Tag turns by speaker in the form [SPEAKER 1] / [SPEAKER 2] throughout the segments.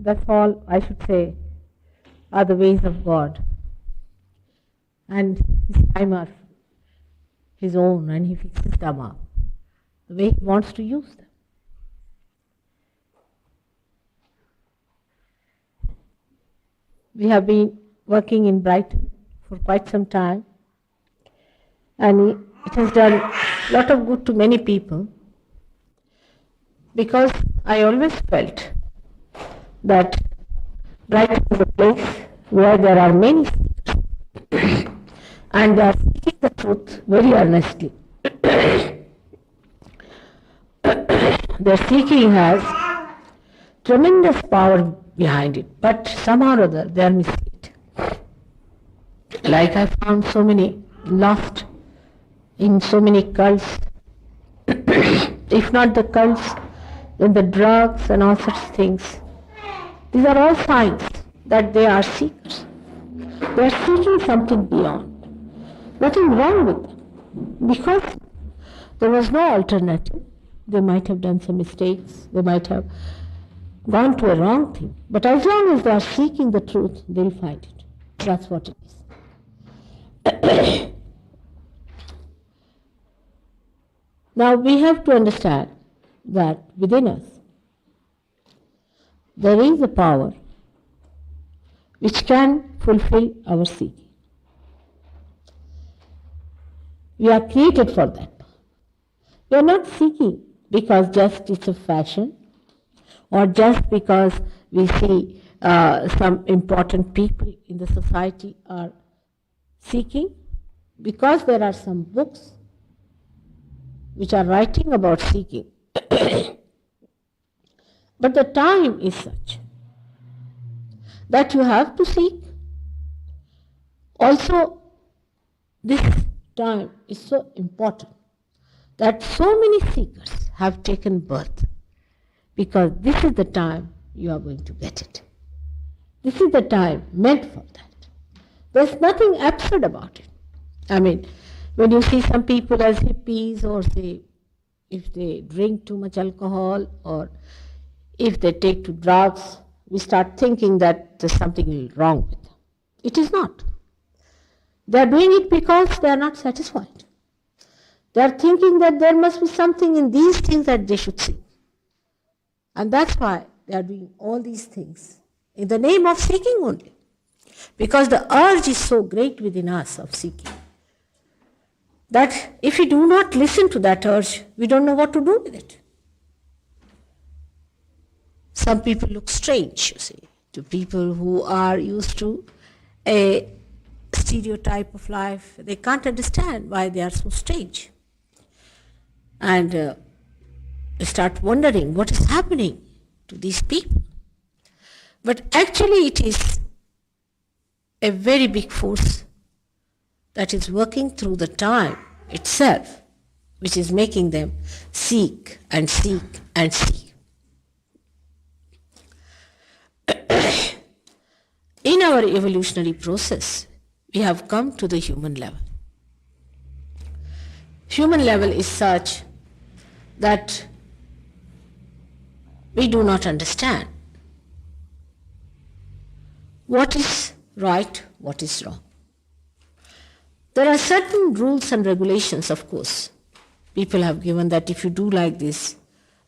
[SPEAKER 1] That's all I should say are the ways of God. And His time are His own, and He fixes them up the way He wants to use them. We have been working in Brighton for quite some time, and it has done a lot of good to many people, because I always felt that Brighton is a place where there are many seekers, and they are seeking the truth very earnestly. Their seeking has tremendous power behind it, but somehow or other they are missing it. Like I found so many lost in so many cults, if not the cults, then the drugs and all such things. These are all signs that they are seekers. They are seeking something beyond. Nothing wrong with them, because there was no alternative. They might have done some mistakes, they might have gone to a wrong thing, but as long as they are seeking the truth, they'll find it. That's what it is. Now we have to understand that within us there is a power which can fulfill our seeking. We are created for that. We are not seeking because just it's a fashion, or just because we see some important people in the society are seeking, because there are some books which are writing about seeking. But the time is such that you have to seek. Also, this time is so important that so many seekers have taken birth, because this is the time you are going to get it. This is the time meant for that. There's nothing absurd about it. I mean, when you see some people as hippies, or say if they drink too much alcohol, or if they take to drugs, we start thinking that there's something wrong with them. It is not. They are doing it because they are not satisfied. They are thinking that there must be something in these things that they should see. And that's why they are doing all these things in the name of seeking only. Because the urge is so great within us of seeking, that if we do not listen to that urge, we don't know what to do with it. Some people look strange, you see, to people who are used to a stereotype of life. They can't understand why they are so strange. And they start wondering what is happening to these people. But actually it is a very big force that is working through the time itself, which is making them seek and seek and seek. In our evolutionary process, we have come to the human level. Human level is such that we do not understand what is right, what is wrong. There are certain rules and regulations, of course. People have given that if you do like this,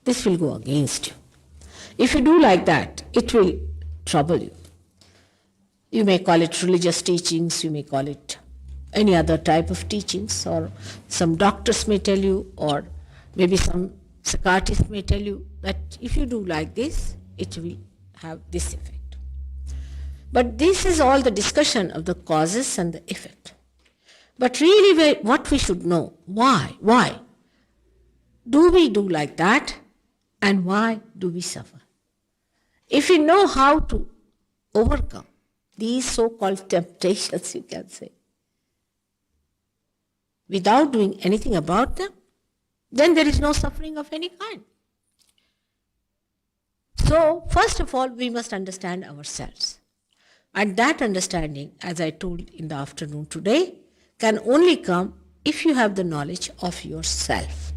[SPEAKER 1] this will go against you. If you do like that, it will trouble you. You may call it religious teachings, you may call it any other type of teachings, or some doctors may tell you, or maybe some psychiatrist may tell you that if you do like this, it will have this effect. But this is all the discussion of the causes and the effect. But really what we should know, why? Why do we do like that, and why do we suffer? If we know how to overcome these so-called temptations, you can say, without doing anything about them, then there is no suffering of any kind. So, first of all, we must understand ourselves. And that understanding, as I told in the afternoon today, can only come if you have the knowledge of yourself.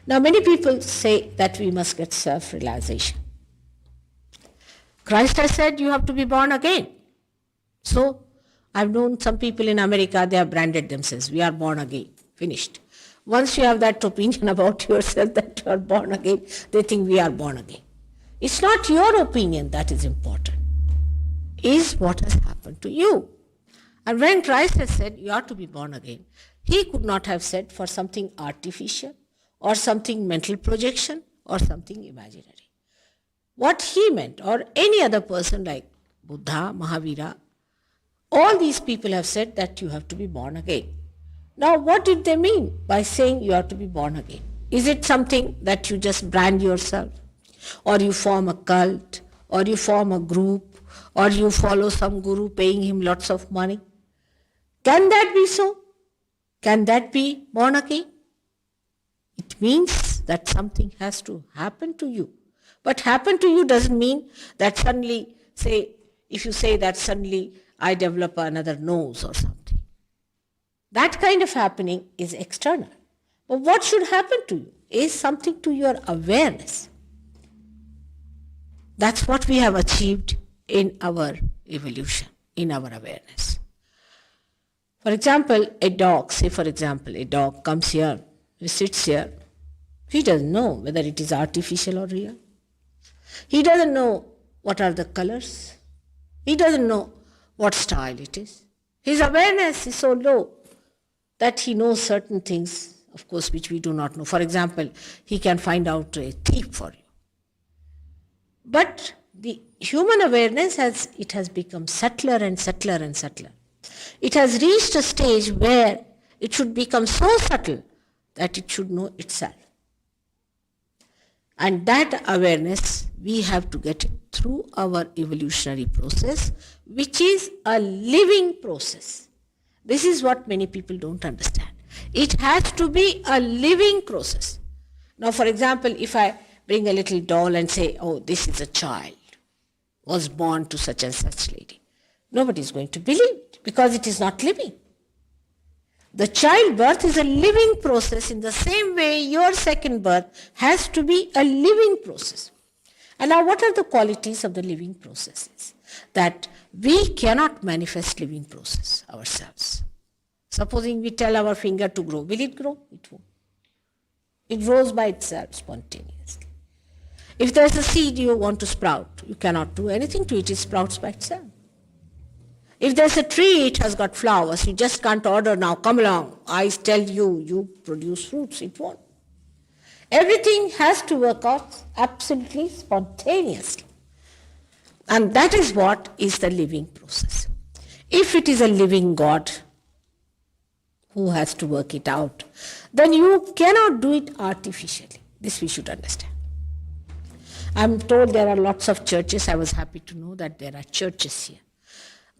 [SPEAKER 1] Now, many people say that we must get self-realization. Christ has said you have to be born again. So, I've known some people in America, they have branded themselves, we are born again, finished. Once you have that opinion about yourself that you are born again, they think we are born again. It's not your opinion that is important. It's what has happened to you. And when Christ has said you are to be born again, he could not have said for something artificial or something mental projection or something imaginary. What he meant, or any other person like Buddha, Mahavira, all these people have said that you have to be born again. Now, what did they mean by saying you have to be born again? Is it something that you just brand yourself? Or you form a cult? Or you form a group? Or you follow some guru paying him lots of money? Can that be so? Can that be born again? It means that something has to happen to you. But happen to you doesn't mean that suddenly, if you say that suddenly I develop another nose or something. That kind of happening is external. But what should happen to you is something to your awareness. That's what we have achieved in our evolution, in our awareness. For example, a dog comes here, he sits here. He doesn't know whether it is artificial or real. He doesn't know what are the colors. He doesn't know what style it is. His awareness is so low that he knows certain things, of course, which we do not know. For example, he can find out a thief for you. But the human awareness has become subtler and subtler and subtler. It has reached a stage where it should become so subtle that it should know itself. And that awareness we have to get through our evolutionary process, which is a living process. This is what many people don't understand. It has to be a living process. Now, for example, if I bring a little doll and say, oh, this is a child, was born to such and such lady, nobody is going to believe it because it is not living. The childbirth is a living process in the same way your second birth has to be a living process. And now what are the qualities of the living processes? That we cannot manifest living process ourselves. Supposing we tell our finger to grow, will it grow? It won't. It grows by itself spontaneously. If there's a seed you want to sprout, you cannot do anything to it, it sprouts by itself. If there's a tree, it has got flowers, you just can't order now, come along, I tell you, you produce fruits, it won't. Everything has to work out absolutely spontaneously. And that is what is the living process. If it is a living God who has to work it out, then you cannot do it artificially. This we should understand. I'm told there are lots of churches. I was happy to know that there are churches here.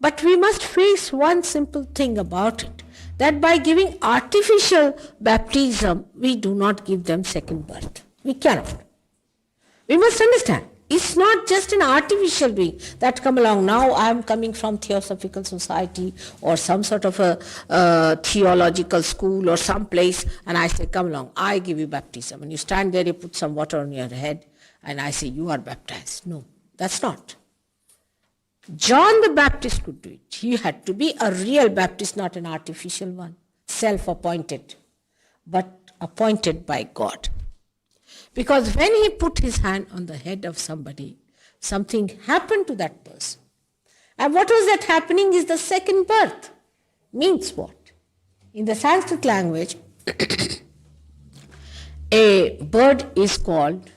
[SPEAKER 1] But we must face one simple thing about it, that by giving artificial baptism, we do not give them second birth. We cannot. We must understand, it's not just an artificial being that come along. Now I am coming from Theosophical Society or some sort of a theological school or some place, and I say, come along, I give you baptism. And you stand there, you put some water on your head, and I say, you are baptized. No, that's not. John the Baptist could do it. He had to be a real Baptist, not an artificial one, self-appointed, but appointed by God. Because when he put his hand on the head of somebody, something happened to that person. And what was that happening is the second birth. Means what? In the Sanskrit language, a bird is called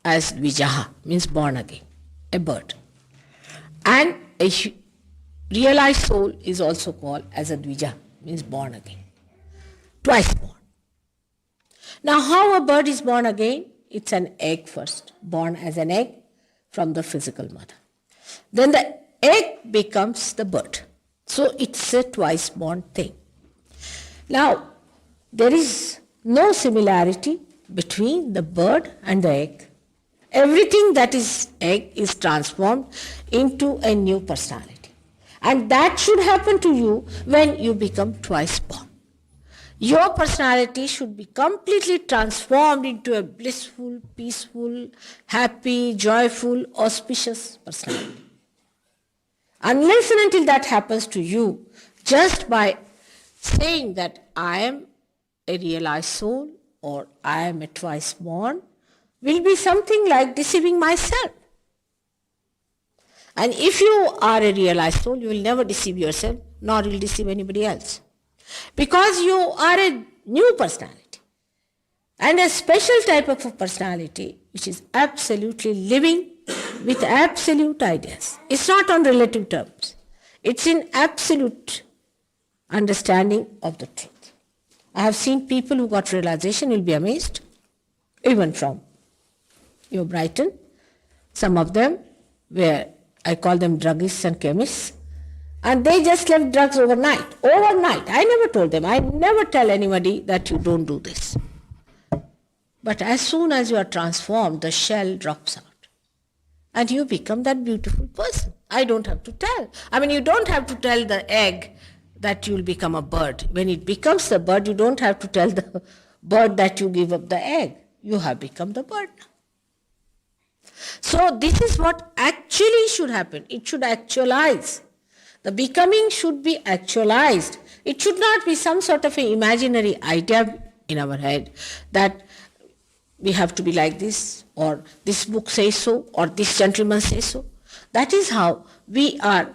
[SPEAKER 1] as Dvijaha, means born again, a bird. And a realized soul is also called as a Dvija, means born again, twice born. Now how a bird is born again? It's an egg first, born as an egg from the physical mother. Then the egg becomes the bird. So it's a twice born thing. Now, there is no similarity between the bird and the egg. Everything that is egg is transformed into a new personality. And that should happen to you when you become twice born. Your personality should be completely transformed into a blissful, peaceful, happy, joyful, auspicious personality. Unless and until that happens to you, just by saying that I am a realized soul or I am a twice born, will be something like deceiving myself. And if you are a realized soul, you will never deceive yourself, nor will deceive anybody else. Because you are a new personality. And a special type of a personality which is absolutely living with absolute ideas. It's not on relative terms. It's in absolute understanding of the truth. I have seen people who got realization, you'll be amazed, even from your Brighton. Some of them were, I call them druggists and chemists, and they just left drugs overnight. Overnight. I never told them. I never tell anybody that you don't do this. But as soon as you are transformed, the shell drops out. And you become that beautiful person. I don't have to tell. I mean, you don't have to tell the egg that you will become a bird. When it becomes the bird, you don't have to tell the bird that you give up the egg. You have become the bird now. So this is what actually should happen. It should actualize. The becoming should be actualized. It should not be some sort of an imaginary idea in our head that we have to be like this, or this book says so, or this gentleman says so. That is how we are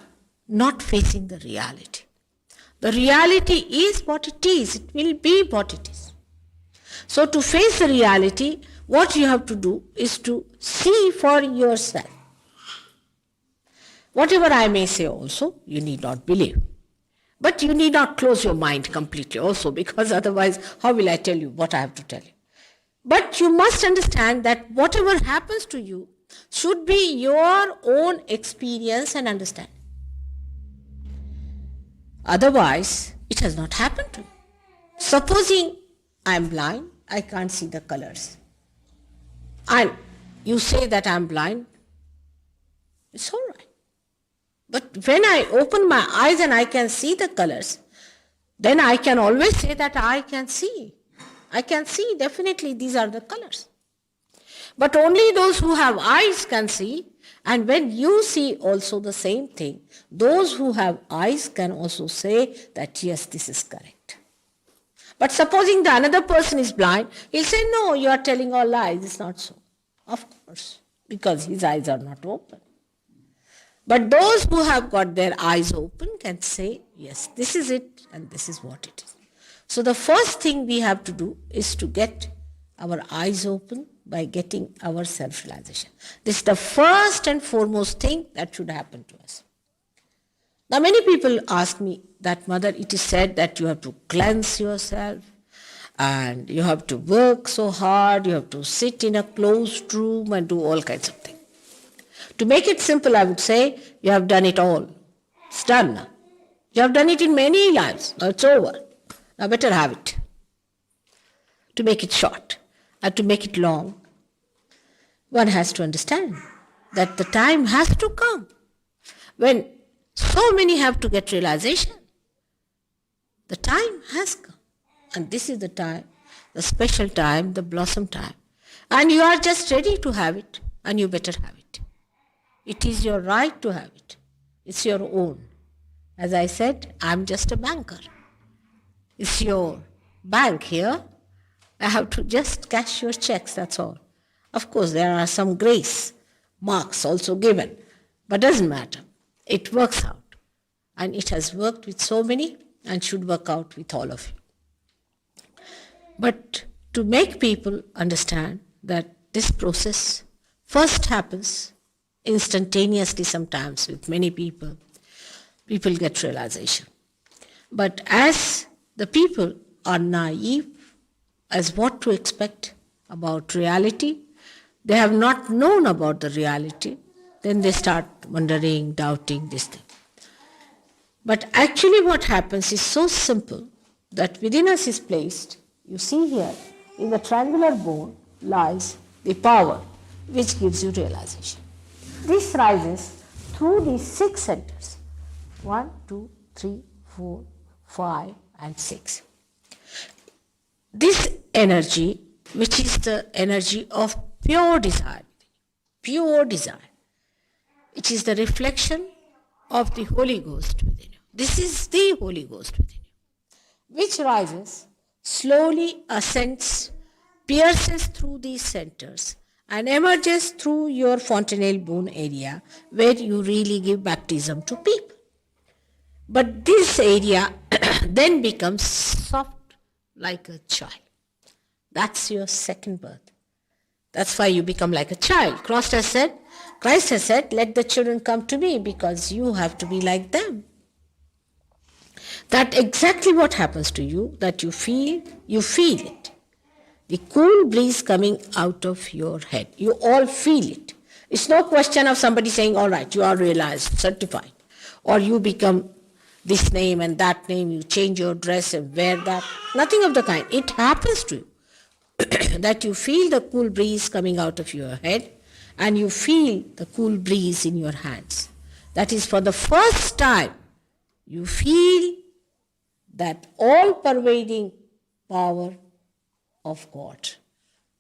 [SPEAKER 1] not facing the reality. The reality is what it is. It will be what it is. So to face the reality, what you have to do is to see for yourself. Whatever I may say also, you need not believe. But you need not close your mind completely also, because otherwise, how will I tell you what I have to tell you? But you must understand that whatever happens to you should be your own experience and understanding. Otherwise, it has not happened to you. Supposing I am blind, I can't see the colors. And you say that I am blind, it's all right. But when I open my eyes and I can see the colors, then I can always say that I can see. I can see definitely these are the colors. But only those who have eyes can see, and when you see also the same thing, those who have eyes can also say that yes, this is correct. But supposing the another person is blind, he'll say, no, you are telling all lies, it's not so. Of course, because his eyes are not open. But those who have got their eyes open can say, yes, this is it and this is what it is. So the first thing we have to do is to get our eyes open by getting our self-realization. This is the first and foremost thing that should happen to us. Now many people ask me that, Mother, it is said that you have to cleanse yourself and you have to work so hard, you have to sit in a closed room and do all kinds of things. To make it simple, I would say, you have done it all. It's done now. You have done it in many lives. Now it's over. Now better have it. To make it short and to make it long, one has to understand that the time has to come when so many have to get realization. The time has come. And this is the time, the special time, the blossom time. And you are just ready to have it, and you better have it. It is your right to have it. It's your own. As I said, I'm just a banker. It's your bank here. I have to just cash your checks, that's all. Of course, there are some grace marks also given, but doesn't matter. It works out. And it has worked with so many and should work out with all of you. But to make people understand that this process first happens instantaneously sometimes with many people, people get realization. But as the people are naive as what to expect about reality, they have not known about the reality, then they start wondering, doubting this thing. But actually what happens is so simple that within us is placed, you see here, in the triangular bone lies the power which gives you realization. This rises through these 6 centers. 1, 2, 3, 4, 5 and 6. this energy, which is the energy of pure desire, it is the reflection of the Holy Ghost within you. This is the Holy Ghost within you, which rises, slowly ascends, pierces through these centers, and emerges through your fontanelle bone area where you really give baptism to people. But this area then becomes soft like a child. That's your second birth. That's why you become like a child. Christ has said, let the children come to me because you have to be like them. That's exactly what happens to you, that you feel it. The cool breeze coming out of your head. You all feel it. It's no question of somebody saying, all right, you are realized, certified. Or you become this name and that name, you change your dress and wear that. Nothing of the kind. It happens to you. That you feel the cool breeze coming out of your head and you feel the cool breeze in your hands. That is for the first time you feel that all-pervading power of God,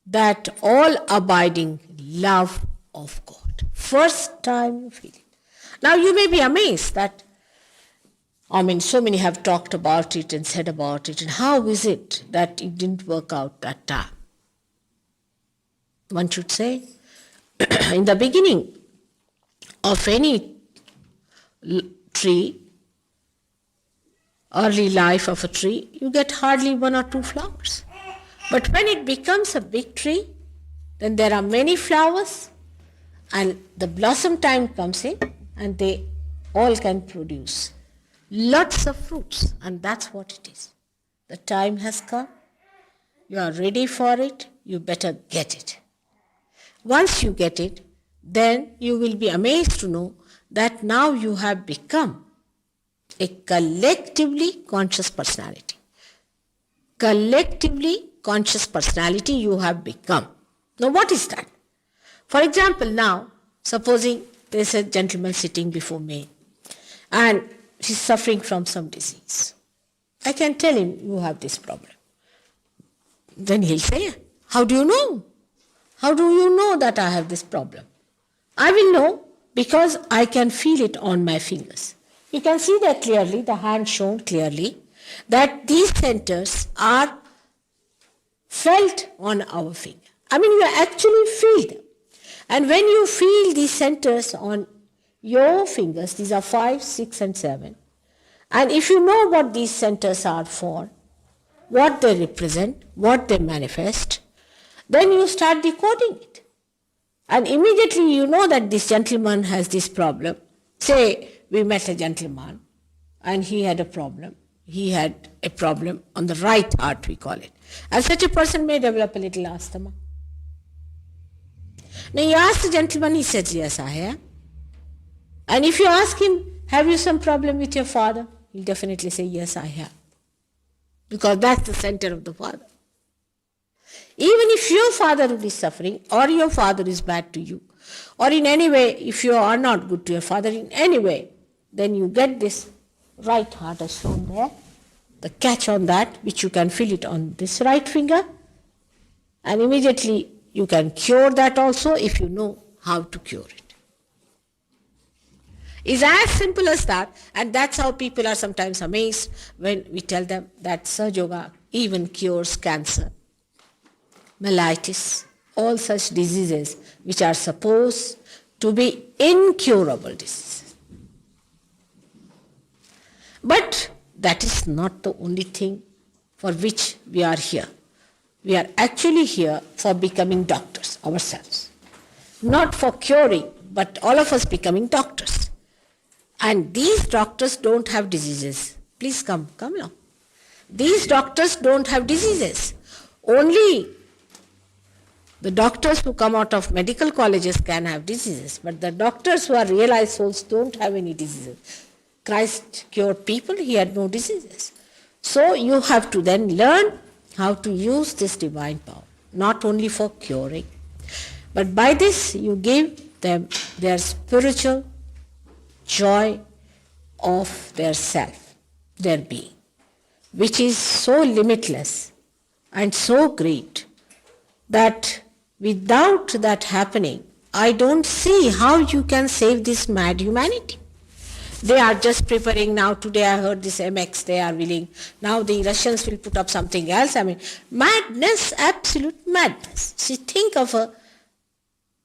[SPEAKER 1] that all-abiding love of God. First time you feel it. Now you may be amazed that, so many have talked about it and said about it, and how is it that it didn't work out that time? One should say, in the beginning of any tree, early life of a tree, you get hardly 1 or 2 flowers. But when it becomes a big tree, then there are many flowers, and the blossom time comes in, and they all can produce lots of fruits, and that's what it is. The time has come. You are ready for it. You better get it. Once you get it, then you will be amazed to know that now you have become a collectively conscious personality. Collectively conscious personality you have become. Now what is that? For example, now, supposing there's a gentleman sitting before me and he's suffering from some disease. I can tell him, you have this problem. Then he'll say, how do you know? How do you know that I have this problem? I will know because I can feel it on my fingers. You can see that clearly, the hand shown clearly, that these centers are felt on our finger. You actually feel them. And when you feel these centers on your fingers, these are 5, 6, and 7, and if you know what these centers are for, what they represent, what they manifest, then you start decoding it. And immediately you know that this gentleman has this problem. Say we met a gentleman and he had a problem. He had a problem on the right heart, we call it. And such a person may develop a little asthma. Now you ask the gentleman, he says, yes, I have. And if you ask him, have you some problem with your father? He'll definitely say, yes, I have. Because that's the center of the father. Even if your father is suffering, or your father is bad to you, or in any way, if you are not good to your father in any way, then you get this right heart as shown there, the catch on that, which you can feel it on this right finger, and immediately you can cure that also if you know how to cure it. It's as simple as that, and that's how people are sometimes amazed when we tell them that SahajaYoga even cures cancer, mellitus, all such diseases which are supposed to be incurable diseases. But that is not the only thing for which we are here. We are actually here for becoming doctors ourselves. Not for curing, but all of us becoming doctors. And these doctors don't have diseases. Please come along. These doctors don't have diseases. Only the doctors who come out of medical colleges can have diseases, but the doctors who are realized souls don't have any diseases. Christ cured people, he had no diseases. So you have to then learn how to use this divine power, not only for curing, but by this you give them their spiritual joy of their self, their being, which is so limitless and so great that without that happening, I don't see how you can save this mad humanity. They are just preparing now. Today I heard this MX, they are willing. Now the Russians will put up something else. I mean, madness, absolute madness. See, think of a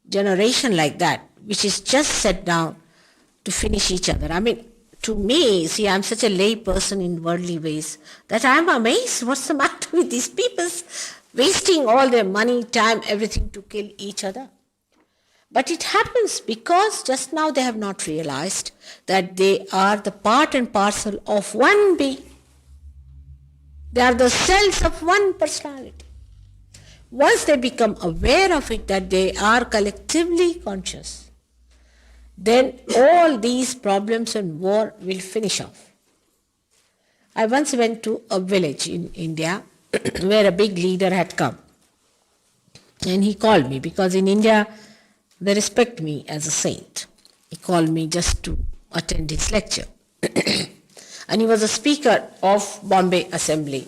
[SPEAKER 1] generation like that, which is just set down to finish each other. I mean, to me, see, I'm such a lay person in worldly ways that I'm amazed. What's the matter with these people? Wasting all their money, time, everything to kill each other. But it happens because just now they have not realized that they are the part and parcel of one being. They are the cells of one personality. Once they become aware of it, that they are collectively conscious, then all these problems and war will finish off. I once went to a village in India where a big leader had come. And he called me because in India, they respect me as a saint. He called me just to attend his lecture. And he was a speaker of Bombay Assembly.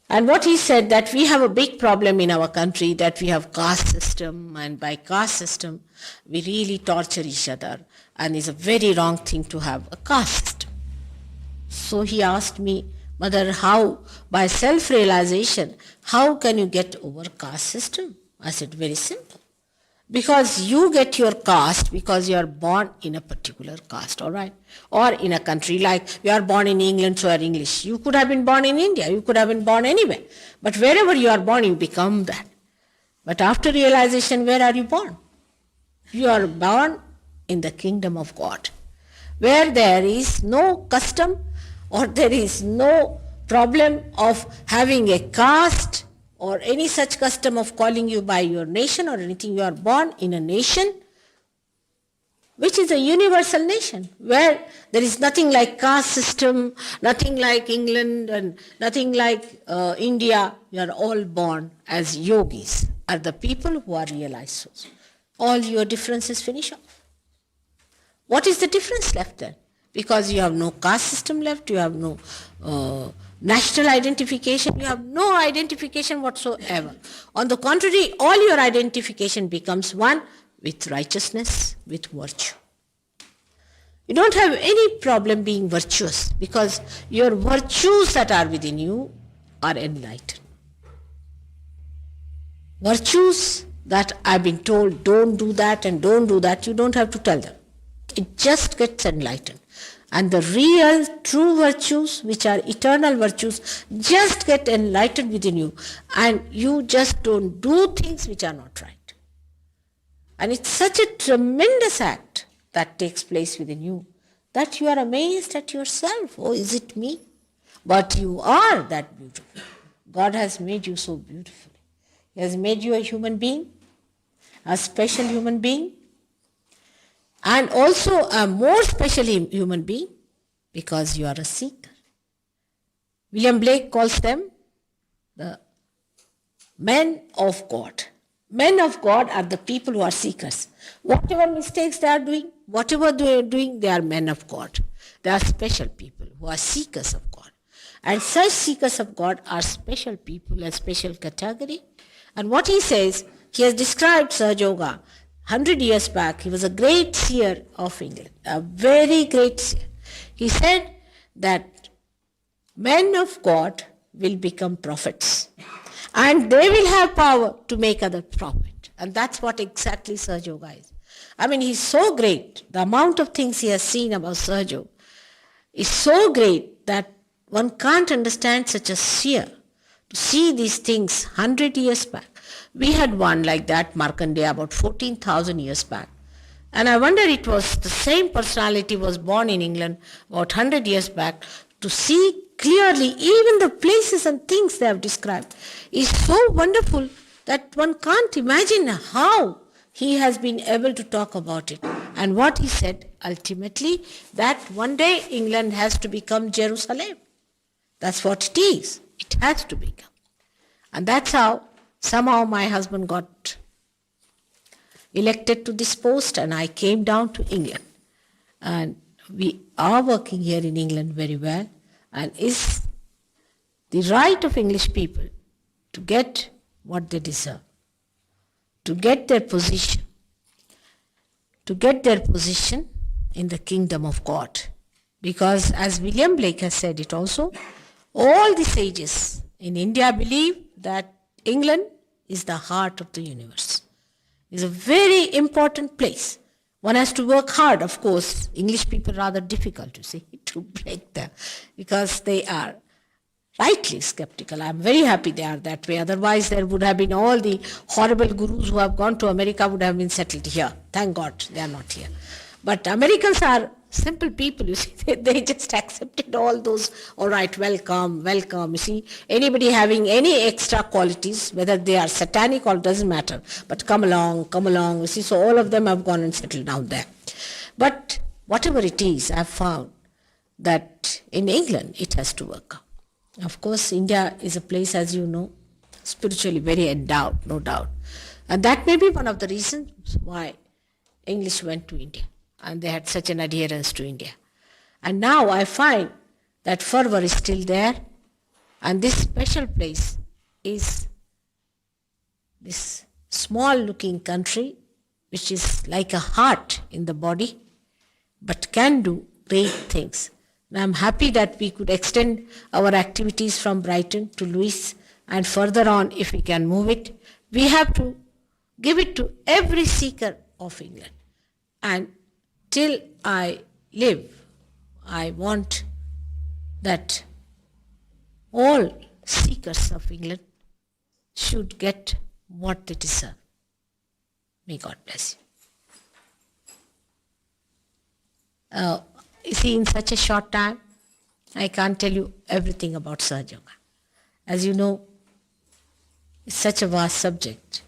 [SPEAKER 1] And what he said, that we have a big problem in our country, that we have caste system, and by caste system, we really torture each other. And it's a very wrong thing to have a caste system. So he asked me, Mother, how, by self-realization, how can you get over caste system? I said, very simple. Because you get your caste because you are born in a particular caste, all right? Or in a country like you are born in England, so you are English. You could have been born in India. You could have been born anywhere. But wherever you are born, you become that. But after realization, where are you born? You are born in the kingdom of God, where there is no custom or there is no problem of having a caste or any such custom of calling you by your nation or anything. You are born in a nation which is a universal nation, where there is nothing like caste system, nothing like England and nothing like India. You are all born as yogis, are the people who are realized souls. All your differences finish off. What is the difference left then? Because you have no caste system left, you have no national identification, you have no identification whatsoever. On the contrary, all your identification becomes one with righteousness, with virtue. You don't have any problem being virtuous because your virtues that are within you are enlightened. Virtues that I've been told, don't do that and don't do that, you don't have to tell them. It just gets enlightened. And the real, true virtues, which are eternal virtues, just get enlightened within you. And you just don't do things which are not right. And it's such a tremendous act that takes place within you that you are amazed at yourself. Oh, is it me? But you are that beautiful. God has made you so beautifully. He has made you a human being, a special human being, and also a more special human being because you are a seeker. William Blake calls them the men of God. Men of God are the people who are seekers. Whatever mistakes they are doing, whatever they are doing, they are men of God. They are special people who are seekers of God. And such seekers of God are special people, a special category. And what he says, he has described SahajaYoga 100 years back. He was a great seer of England, a very great seer. He said that men of God will become prophets and they will have power to make others prophet. And that's what exactly SahajaYoga is. I mean, he's so great. The amount of things he has seen about SahajaYoga is so great that one can't understand such a seer to see these things 100 years back. We had one like that, Markandeya, about 14,000 years back. And I wonder it was the same personality was born in England about 100 years back to see clearly even the places and things they have described is so wonderful that one can't imagine how he has been able to talk about it. And what he said ultimately, that one day England has to become Jerusalem. That's what it is. It has to become. And that's how somehow my husband got elected to this post and I came down to England. And we are working here in England very well. And it's the right of English people to get what they deserve, to get their position, in the kingdom of God. Because as William Blake has said it also, all the sages in India believe that England is the heart of the universe. It's a very important place. One has to work hard, of course. English people are rather difficult, to break them, because they are rightly skeptical. I'm very happy they are that way. Otherwise, there would have been all the horrible gurus who have gone to America would have been settled here. Thank God they are not here. But Americans are simple people, they just accepted all those, all right, welcome. Anybody having any extra qualities, whether they are satanic or doesn't matter, but come along, so all of them have gone and settled down there. But whatever it is, I've found that in England, it has to work out. Of course, India is a place, as you know, spiritually very endowed, no doubt. And that may be one of the reasons why English went to India. And they had such an adherence to India. And now I find that fervor is still there, and this special place is this small-looking country, which is like a heart in the body, but can do great things. And I'm happy that we could extend our activities from Brighton to Lewes, and further on, if we can move it, we have to give it to every seeker of England. And till I live, I want that all seekers of England should get what they deserve. May God bless you. In such a short time, I can't tell you everything about SahajaYoga. As you know, it's such a vast subject,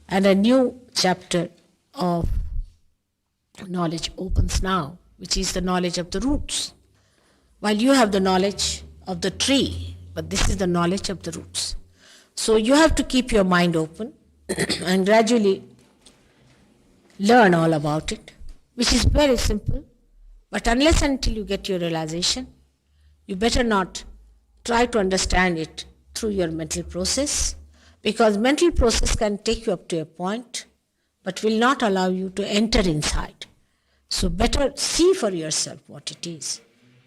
[SPEAKER 1] and a new chapter of knowledge opens now, which is the knowledge of the roots. While you have the knowledge of the tree, but this is the knowledge of the roots. So you have to keep your mind open and gradually learn all about it, which is very simple. But unless until you get your realization, you better not try to understand it through your mental process, because mental process can take you up to a point, but will not allow you to enter inside. So better see for yourself what it is,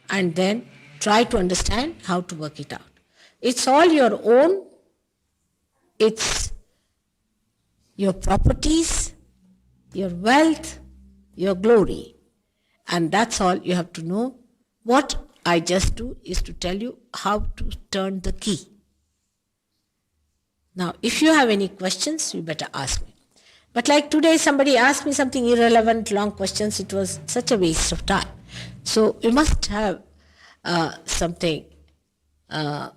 [SPEAKER 1] and then try to understand how to work it out. It's all your own. It's your properties, your wealth, your glory. And that's all you have to know. What I just do is to tell you how to turn the key. Now, if you have any questions, you better ask me. But like today, somebody asked me something irrelevant, long questions. It was such a waste of time. So we must have something of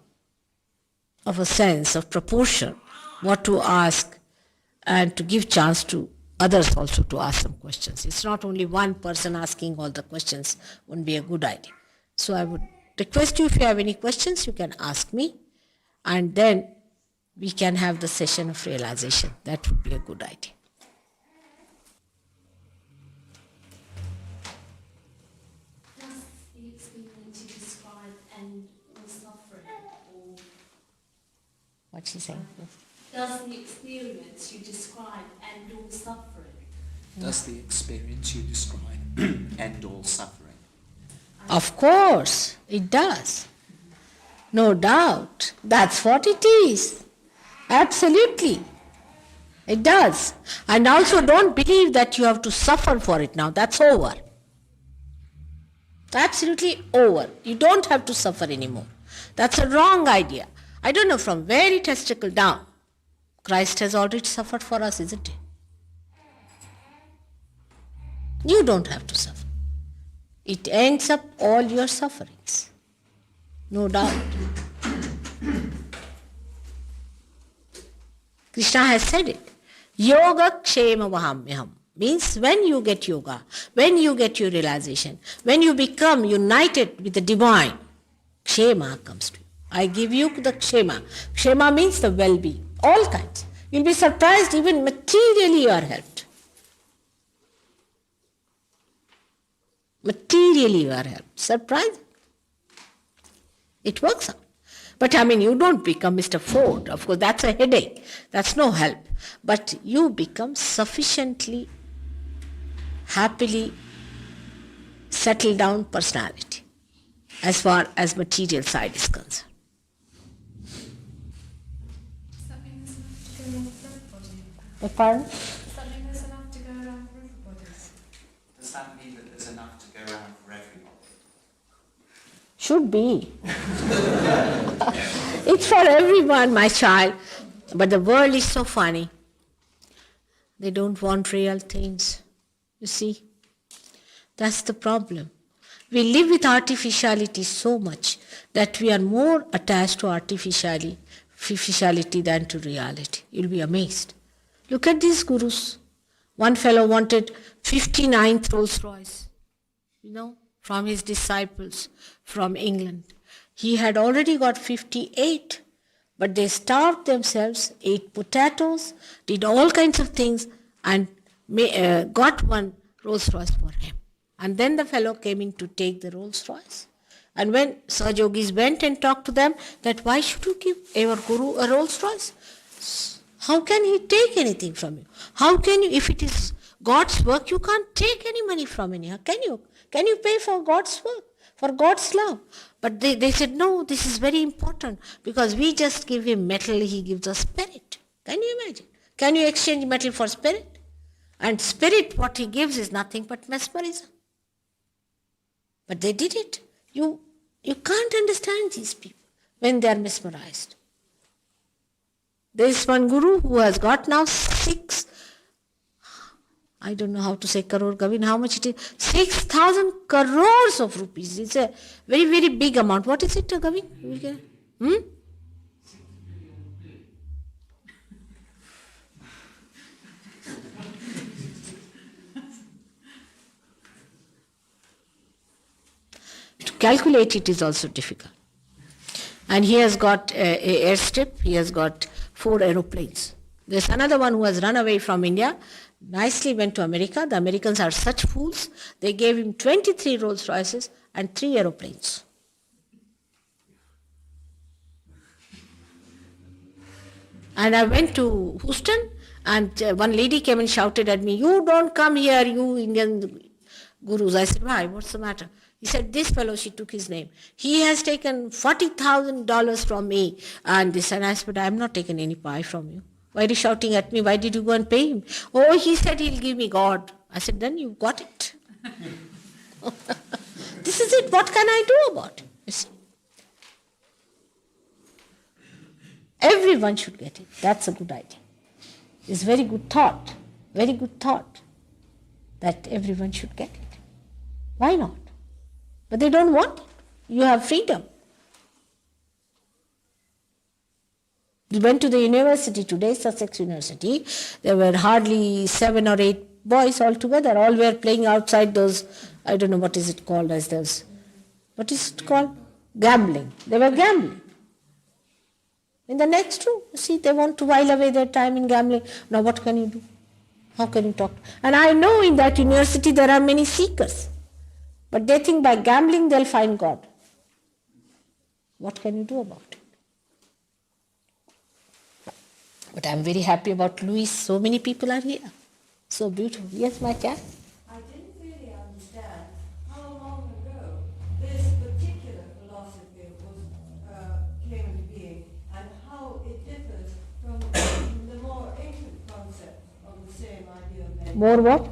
[SPEAKER 1] a sense of proportion, what to ask, and to give chance to others also to ask some questions. It's not only one person asking all the questions, wouldn't be a good idea. So I would request you, if you have any questions, you can ask me, and then we can have the session of realization. That would be a good idea.
[SPEAKER 2] Does the experience you describe end all suffering? Or
[SPEAKER 1] What's she saying?
[SPEAKER 2] does the experience you describe end all suffering?
[SPEAKER 3] Does the experience you describe end all suffering?
[SPEAKER 1] Of course, it does. No doubt. That's what it is. Absolutely. It does. And also don't believe that you have to suffer for it now. That's over. Absolutely over. You don't have to suffer anymore. That's a wrong idea. I don't know from where it has trickled down. Christ has already suffered for us, isn't it? You don't have to suffer. It ends up all your sufferings. No doubt. Krishna has said it. Yoga kshema vahamyaham. Means when you get yoga, when you get your realization, when you become united with the divine, kshema comes to you. I give you the kshema. Kshema means the well-being. All kinds. You'll be surprised, even materially you are helped. Materially you are helped. Surprising. It works out. But I mean, you don't become Mr. Ford. Of course, that's a headache. That's no help. But you become sufficiently happily settled down personality as far as material side is concerned.
[SPEAKER 2] Does that mean there's enough to go around for everybody?
[SPEAKER 1] Pardon?
[SPEAKER 2] Does that mean there's enough to go around for everybody?
[SPEAKER 3] Does that mean that there's enough to go around for everyone?
[SPEAKER 1] Should be. It's for everyone, my child. But the world is so funny. They don't want real things. You see? That's the problem. We live with artificiality so much that we are more attached to artificiality than to reality. You'll be amazed. Look at these gurus. One fellow wanted 59th Rolls Royce, from his disciples from England. He had already got 58, but they starved themselves, ate potatoes, did all kinds of things, and got one Rolls Royce for him. And then the fellow came in to take the Rolls Royce. And when Sahajogis went and talked to them, that why should you give our Guru a Rolls Royce? How can he take anything from you? How can you, if it is God's work, you can't take any money from anyone, can you? Can you pay for God's work, for God's love? But they said, no, this is very important because we just give him metal, he gives us spirit. Can you imagine? Can you exchange metal for spirit? And spirit, what he gives is nothing but mesmerism. But they did it. You can't understand these people when they are mesmerized. There is one guru who has got now 6, I don't know how to say crore, Gavin, how much it is? 6,000 crores of rupees. It's a very, very big amount. What is it, Gavin? To calculate it is also difficult. And he has got an airstrip, he has got 4 aeroplanes. There's another one who has run away from India, nicely went to America. The Americans are such fools. They gave him 23 Rolls Royces and 3 aeroplanes. And I went to Houston, and one lady came and shouted at me, "You don't come here, you Indian gurus." I said, "Why? What's the matter?" He said, "This fellow," she took his name, "he has taken $40,000 from me." And this, and I said, "I'm not taking any pie from you. Why are you shouting at me? Why did you go and pay him?" "Oh, he said he'll give me God." I said, "Then you got it." This is it. What can I do about it? You see? Everyone should get it. That's a good idea. It's very good thought. Very good thought. That everyone should get it. Why not? But they don't want it. You have freedom. We went to the university today, Sussex University. There were hardly 7 or 8 boys all together. All were playing outside those, I don't know what is it called as those. What is it called? Gambling. They were gambling. In the next room, you see, they want to while away their time in gambling. Now what can you do? How can you talk? And I know in that university there are many seekers. But they think by gambling they'll find God. What can you do about it? But I'm very happy about Lewes. So many people are here. So beautiful. Yes, my child?
[SPEAKER 4] I didn't really understand how long ago this particular philosophy came into being and how it differs from the more ancient concept of the same idea of meditation.
[SPEAKER 1] More what?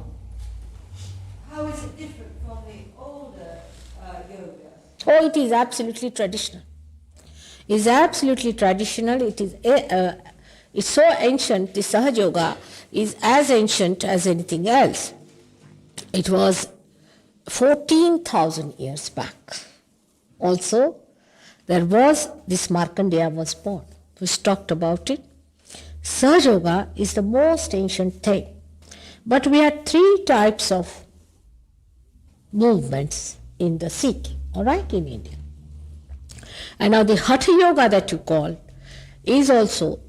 [SPEAKER 4] How is it different from the older yoga?
[SPEAKER 1] Oh, it is absolutely traditional. It's absolutely traditional. It is it's so ancient. The SahajaYoga is as ancient as anything else. It was 14,000 years back. Also, there was this Markandeya was born. We talked about it. SahajaYoga is the most ancient thing. But we had 3 types of movements in the seeking, all right, in India. And now the Hatha Yoga that you call is also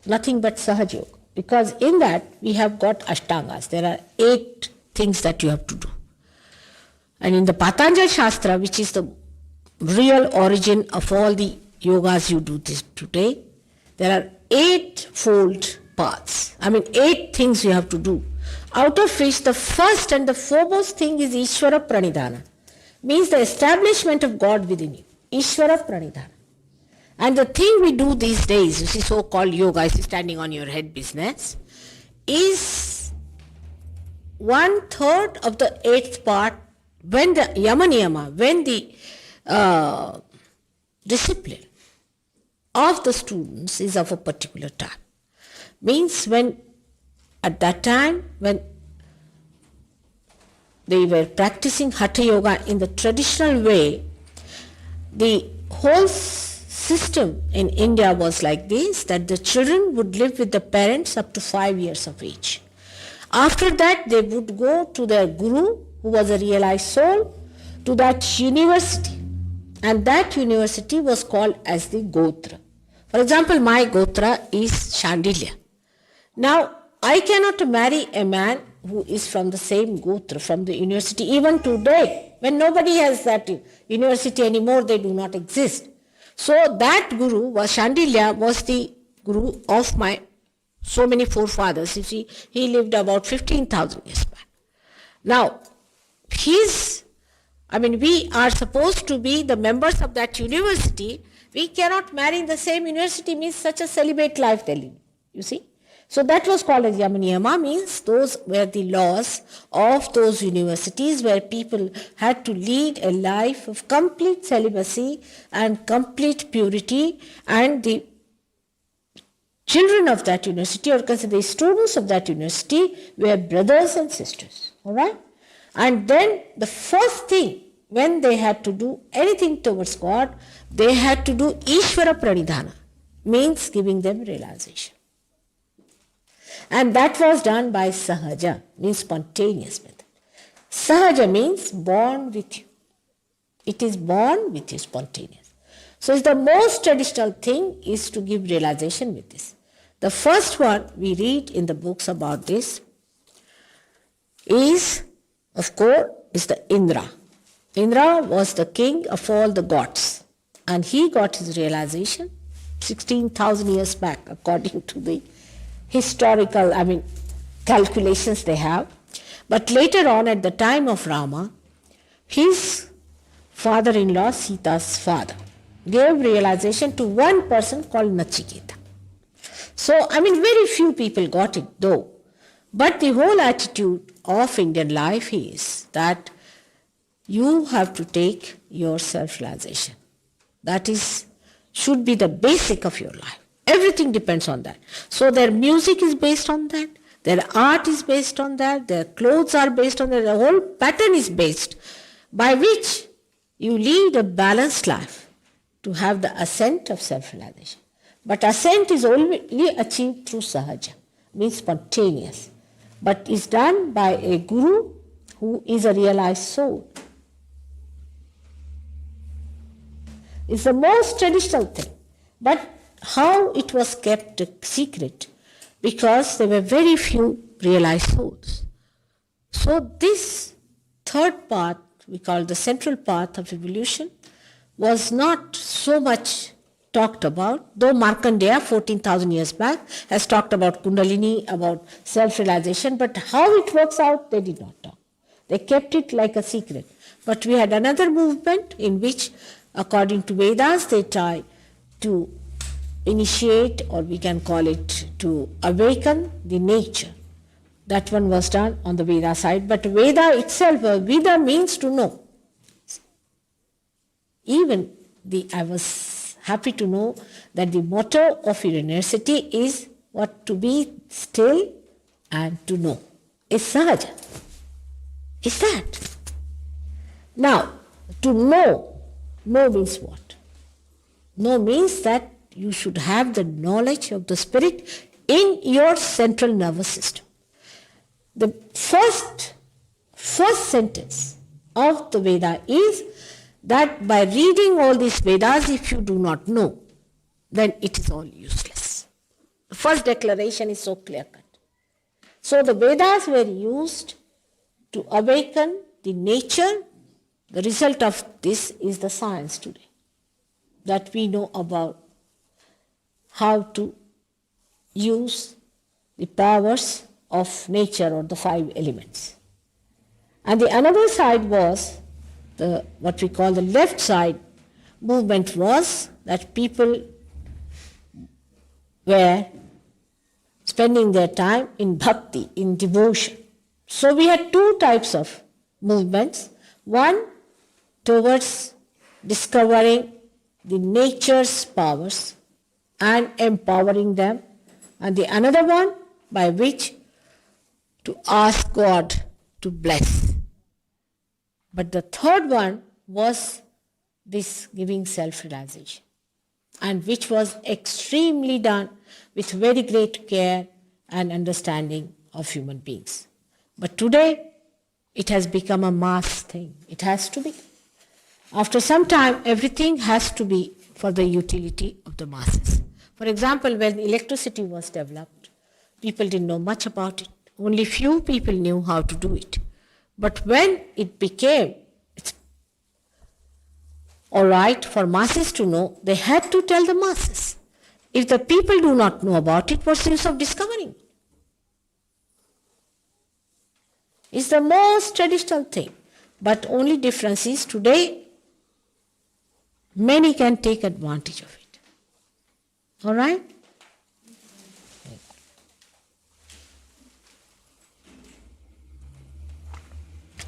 [SPEAKER 1] nothing but SahajaYoga, because in that we have got Ashtangas. There are 8 things that you have to do. And in the Patanjali Shastra, which is the real origin of all the yogas you do this today, there are 8-fold paths. 8 things you have to do. Out of which the first and the foremost thing is Ishvara Pranidhana. Means the establishment of God within you. Ishvara Pranidhana. And the thing we do these days, you see, so-called yoga, is standing on your head business, is 1/3 of the 8th part when the yama niyama, when the discipline of the students is of a particular type. Means when at that time when they were practicing Hatha Yoga in the traditional way, the whole system in India was like this, that the children would live with the parents up to 5 years of age. After that, they would go to their guru, who was a realized soul, to that university. And that university was called as the Gotra. For example, my Gotra is Shandilya. Now, I cannot marry a man who is from the same Gotra, from the university, even today, when nobody has that university anymore, they do not exist. So that guru was Shandilya, was the guru of my so many forefathers. You see, he lived about 15,000 years back. Now, we are supposed to be the members of that university. We cannot marry in the same university, means such a celibate life they're living. You see? So that was called as Yama Niyama, means those were the laws of those universities where people had to lead a life of complete celibacy and complete purity, and the children of that university, or consider the students of that university, were brothers and sisters. Alright? And then the first thing, when they had to do anything towards God, they had to do Ishvara Pranidhana, means giving them realization. And that was done by Sahaja, means spontaneous method. Sahaja means born with you. It is born with you, spontaneous. So it's the most traditional thing is to give realization with this. The first one we read in the books about this is, of course, is the Indra. Indra was the king of all the gods, and he got his realization 16,000 years back, according to the historical, calculations they have. But later on, at the time of Rama, his father-in-law, Sita's father, gave realization to one person called Nachiketa. So, very few people got it though. But the whole attitude of Indian life is that you have to take your self-realization. That should be the basic of your life. Everything depends on that. So their music is based on that, their art is based on that, their clothes are based on that, the whole pattern is based by which you lead a balanced life to have the ascent of self-realization. But ascent is only achieved through Sahaja, means spontaneous, but is done by a guru who is a realized soul. It's the most traditional thing. But how it was kept a secret? Because there were very few realized souls. So this third path, we call the central path of evolution, was not so much talked about, though Markandeya 14,000 years back has talked about Kundalini, about self-realization, but how it works out, they did not talk. They kept it like a secret. But we had another movement in which, according to Vedas, they try to initiate, or we can call it to awaken the nature. That one was done on the Veda side, but Veda itself, Veda means to know. Even I was happy to know that the motto of your university is what? To be still and to know. It's Sahaja. Is that? Now, to know means what? Know means that you should have the knowledge of the spirit in your central nervous system. The first sentence of the Veda is that by reading all these Vedas, if you do not know, then it is all useless. The first declaration is so clear-cut. So the Vedas were used to awaken the nature. The result of this is the science today. that we know about how to use the powers of nature or the 5 elements. And the another side was what we call the left side movement, was that people were spending their time in bhakti, in devotion. So we had 2 types of movements. One towards discovering the nature's powers and empowering them, and the another one by which to ask God to bless. But the third one was this giving self-realization, and which was extremely done with very great care and understanding of human beings. But today, it has become a mass thing. It has to be. After some time, everything has to be for the utility of the masses. For example, when electricity was developed, people didn't know much about it. Only few people knew how to do it. But when it became all right for masses to know, they had to tell the masses. If the people do not know about it, what's the use of discovering it? It's the most traditional thing. But only difference is today, many can take advantage of it. All right?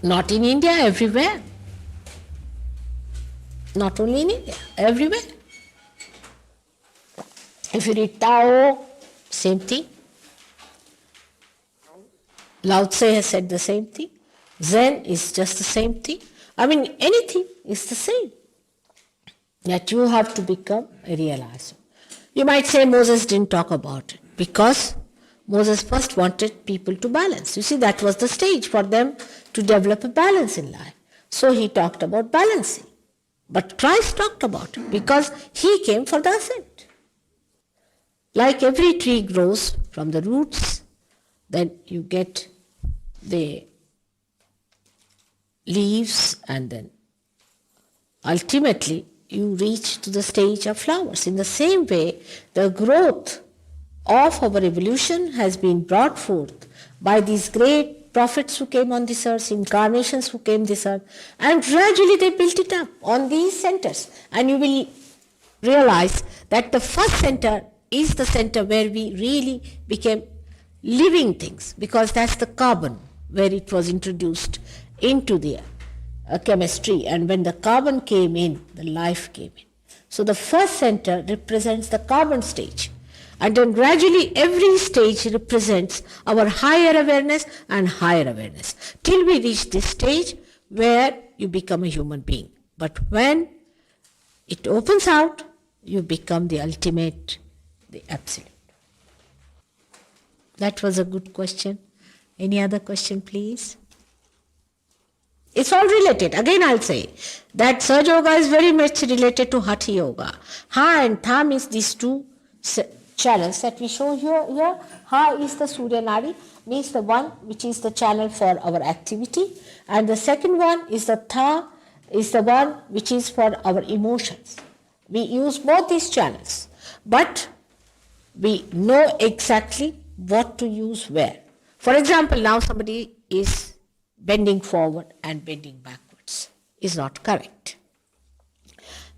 [SPEAKER 1] Not in India, everywhere. Not only in India, everywhere. If you read Tao, same thing. Lao Tse has said the same thing. Zen is just the same thing. I mean, anything is the same. That you have to become a realizer. You might say Moses didn't talk about it because Moses first wanted people to balance. You see, that was the stage for them to develop a balance in life. So he talked about balancing. But Christ talked about it because he came for the ascent. Like every tree grows from the roots, then you get the leaves, and then ultimately you reach to the stage of flowers. In the same way, the growth of our evolution has been brought forth by these great prophets who came on this earth, incarnations who came this earth, and gradually they built it up on these centers. And you will realize that the first center is the center where we really became living things, because that's the carbon where it was introduced into the chemistry, and when the carbon came in, the life came in. So the first center represents the carbon stage, and then gradually every stage represents our higher awareness and higher awareness, till we reach this stage where you become a human being. But when it opens out, you become the ultimate, the absolute. That was a good question. Any other question, please? It's all related. Again, I'll say that SahajaYoga is very much related to Hatha Yoga. Ha and Tha means these 2 channels that we show here. Ha is the Surya Nadi, means the one which is the channel for our activity. And the second one is the Tha, is the one which is for our emotions. We use both these channels, but we know exactly what to use where. For example, now somebody is bending forward and bending backwards. Is not correct.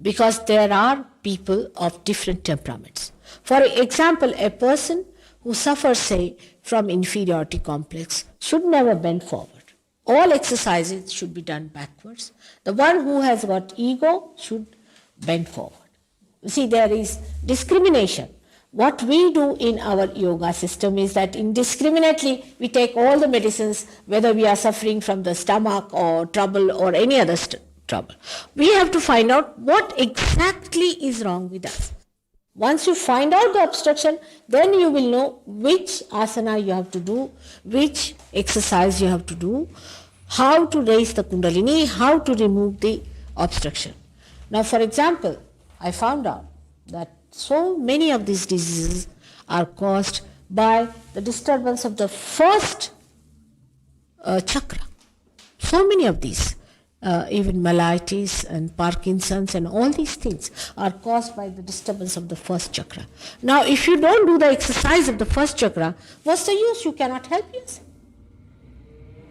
[SPEAKER 1] Because there are people of different temperaments. For example, a person who suffers, say, from inferiority complex should never bend forward. All exercises should be done backwards. The one who has got ego should bend forward. You see, there is discrimination. What we do in our yoga system is that indiscriminately we take all the medicines, whether we are suffering from the stomach or trouble or any other trouble. We have to find out what exactly is wrong with us. Once you find out the obstruction, then you will know which asana you have to do, which exercise you have to do, how to raise the kundalini, how to remove the obstruction. Now, for example, I found out that so many of these diseases are caused by the disturbance of the first chakra. So many of these. even myelitis and Parkinson's and all these things are caused by the disturbance of the first chakra. Now, if you don't do the exercise of the first chakra, what's the use? You cannot help yourself.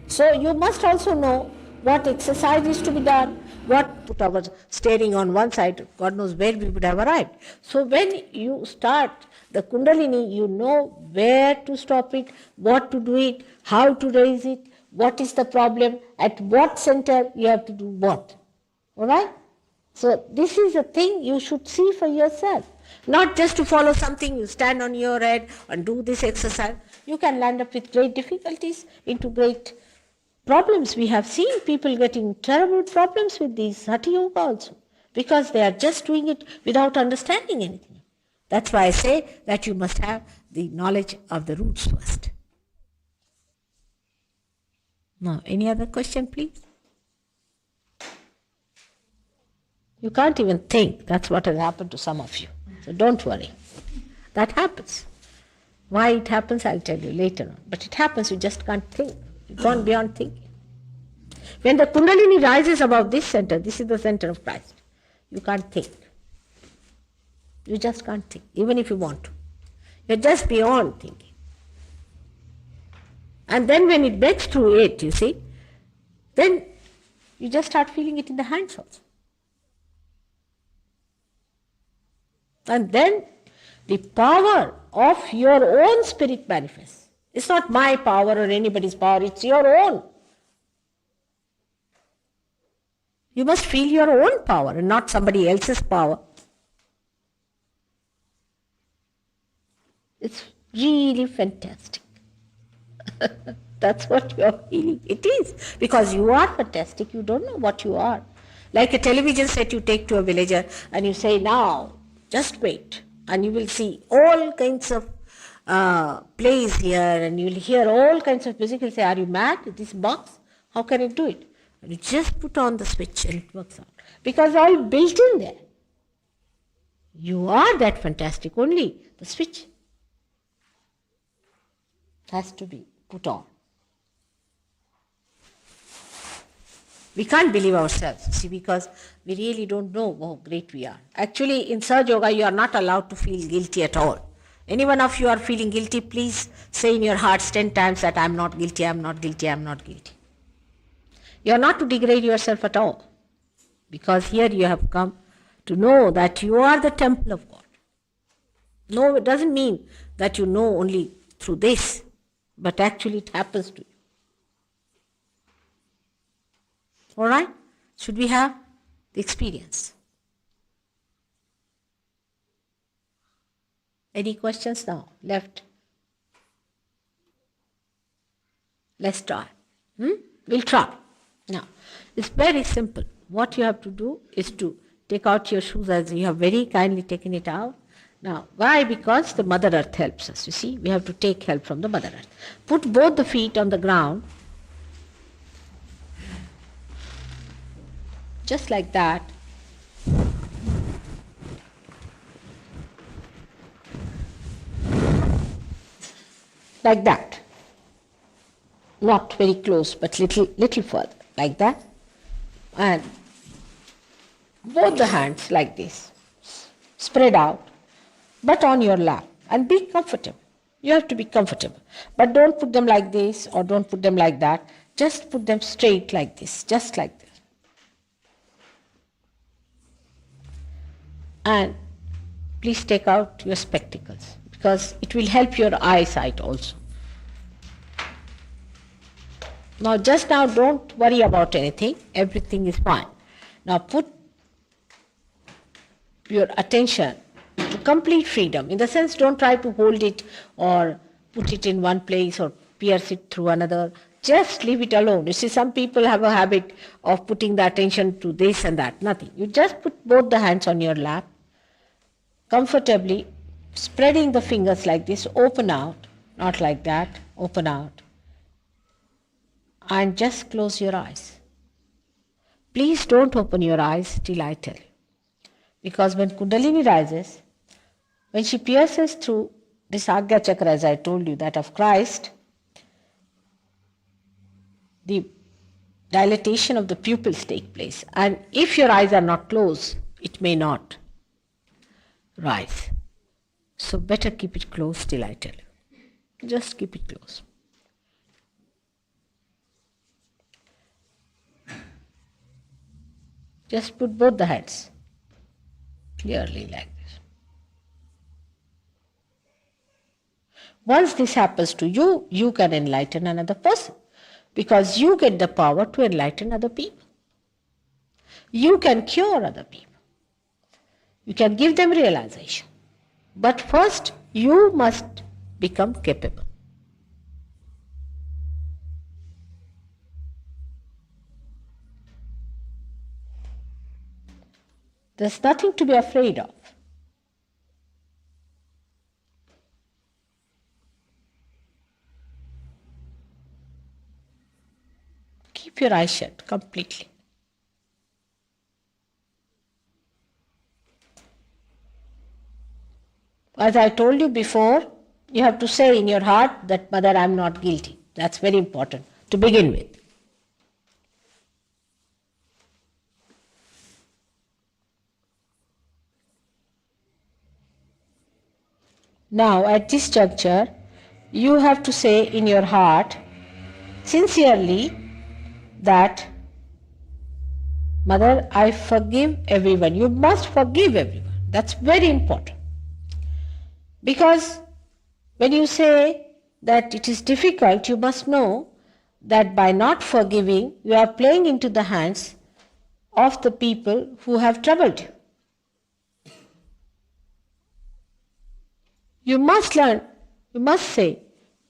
[SPEAKER 1] So you must also know what exercise is to be done, what put our staring on one side, God knows where we would have arrived. So when you start the Kundalini, you know where to stop it, what to do it, how to raise it, what is the problem, at what center you have to do what. Alright? So this is a thing you should see for yourself. Not just to follow something, you stand on your head and do this exercise. You can land up with great difficulties, into great problems. We have seen people getting terrible problems with these Hatha Yoga also, because they are just doing it without understanding anything. That's why I say that you must have the knowledge of the roots first. Now, any other question, please? You can't even think. That's what has happened to some of you. So don't worry. That happens. Why it happens, I'll tell you later on. But it happens, you just can't think. You've gone beyond thinking. When the Kundalini rises above this center, this is the center of Christ, you can't think. You just can't think, even if you want to. You're just beyond thinking. And then when it breaks through it, you see, then you just start feeling it in the hands also. And then the power of your own spirit manifests. It's not my power or anybody's power, it's your own. You must feel your own power and not somebody else's power. It's really fantastic. That's what you are feeling. It is. Because you are fantastic, you don't know what you are. Like a television set you take to a villager and you say, now, just wait. And you will see all kinds of plays here and you will hear all kinds of music. You'll say, are you mad? This box? How can it do it? And you just put on the switch and it works out. Because all built in there. You are that fantastic, only the switch has to be put on. We can't believe ourselves, see, because we really don't know how great we are. Actually, in SahajaYoga, you are not allowed to feel guilty at all. Any one of you are feeling guilty, please say in your hearts 10 times that I am not guilty, I am not guilty, I am not guilty. You are not to degrade yourself at all, because here you have come to know that you are the temple of God. No, it doesn't mean that you know only through this, but actually it happens to you. All right? Should we have the experience? Any questions now? Left? Let's try. We'll try. Now, it's very simple. What you have to do is to take out your shoes as you have very kindly taken it out. Now, why? Because the Mother Earth helps us. You see, we have to take help from the Mother Earth. Put both the feet on the ground, just like that. Like that. Not very close, but little further, like that. And both the hands like this, spread out, but on your lap, and be comfortable. You have to be comfortable. But don't put them like this or don't put them like that. Just put them straight like this, just like this. And please take out your spectacles, because it will help your eyesight also. Now, just now, don't worry about anything. Everything is fine. Now, put your attention to complete freedom. In the sense, don't try to hold it or put it in one place or pierce it through another. Just leave it alone. You see, some people have a habit of putting the attention to this and that. Nothing. You just put both the hands on your lap, comfortably, spreading the fingers like this, open out, not like that, open out. And just close your eyes. Please don't open your eyes till I tell you. Because when Kundalini rises, when she pierces through this Agya Chakra, as I told you, that of Christ, the dilatation of the pupils take place. And if your eyes are not closed, it may not rise. So better keep it closed till I tell you. Just keep it closed. Just put both the hands clearly like this. Once this happens to you, you can enlighten another person because you get the power to enlighten other people. You can cure other people. You can give them realization. But first, you must become capable. There's nothing to be afraid of. Keep your eyes shut completely. As I told you before, you have to say in your heart that, Mother, I am not guilty. That's very important to begin with. Now, at this juncture, you have to say in your heart, sincerely, that, Mother, I forgive everyone. You must forgive everyone. That's very important. Because when you say that it is difficult, you must know that by not forgiving, you are playing into the hands of the people who have troubled you. You must learn, you must say,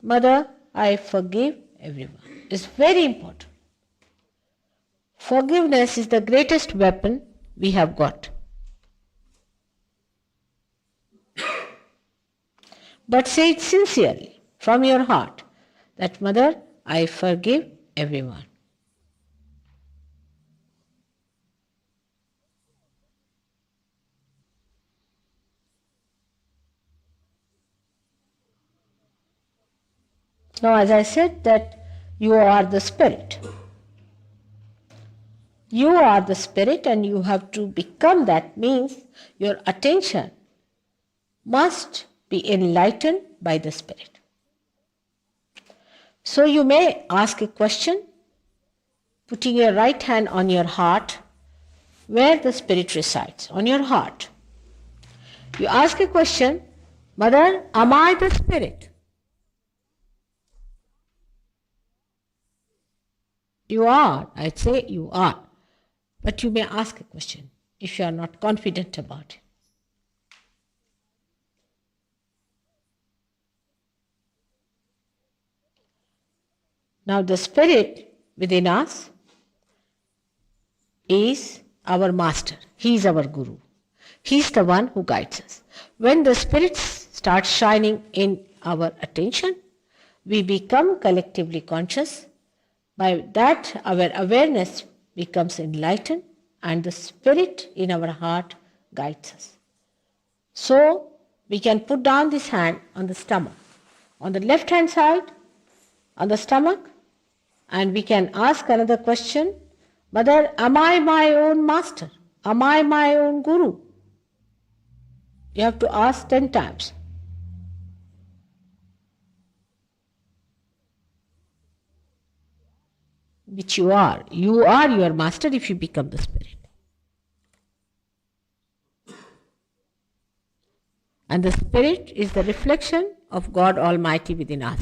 [SPEAKER 1] Mother, I forgive everyone. It's very important. Forgiveness is the greatest weapon we have got. But say it sincerely, from your heart, that, Mother, I forgive everyone. Now, as I said that you are the spirit. You are the spirit and you have to become that, means your attention must be enlightened by the spirit. So you may ask a question, putting your right hand on your heart, where the spirit resides, on your heart. You ask a question, Mother, am I the spirit? You are, I'd say you are. But you may ask a question if you are not confident about it. Now the spirit within us is our master. He is our guru. He is the one who guides us. When the spirit starts shining in our attention, we become collectively conscious. By that, our awareness becomes enlightened and the spirit in our heart guides us. So, we can put down this hand on the stomach, on the left hand side, on the stomach, and we can ask another question, Mother, am I my own master? Am I my own guru? You have to ask 10 times. Which you are. You are your master if you become the spirit. And the spirit is the reflection of God Almighty within us.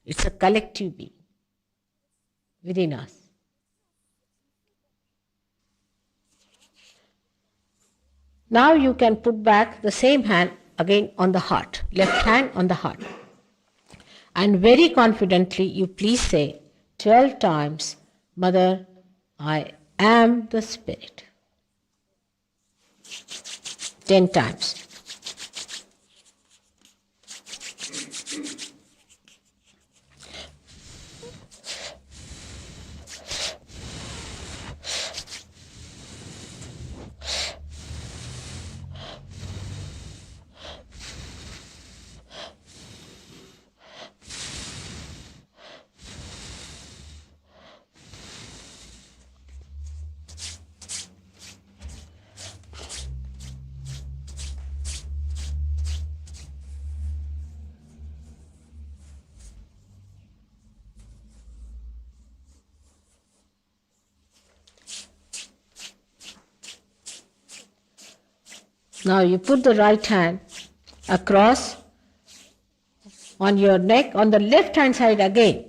[SPEAKER 1] It's a collective being within us. Now you can put back the same hand again on the heart, left hand on the heart. And very confidently you please say 12 times, Mother, I am the spirit. 10 times. Now you put the right hand across on your neck, on the left hand side again.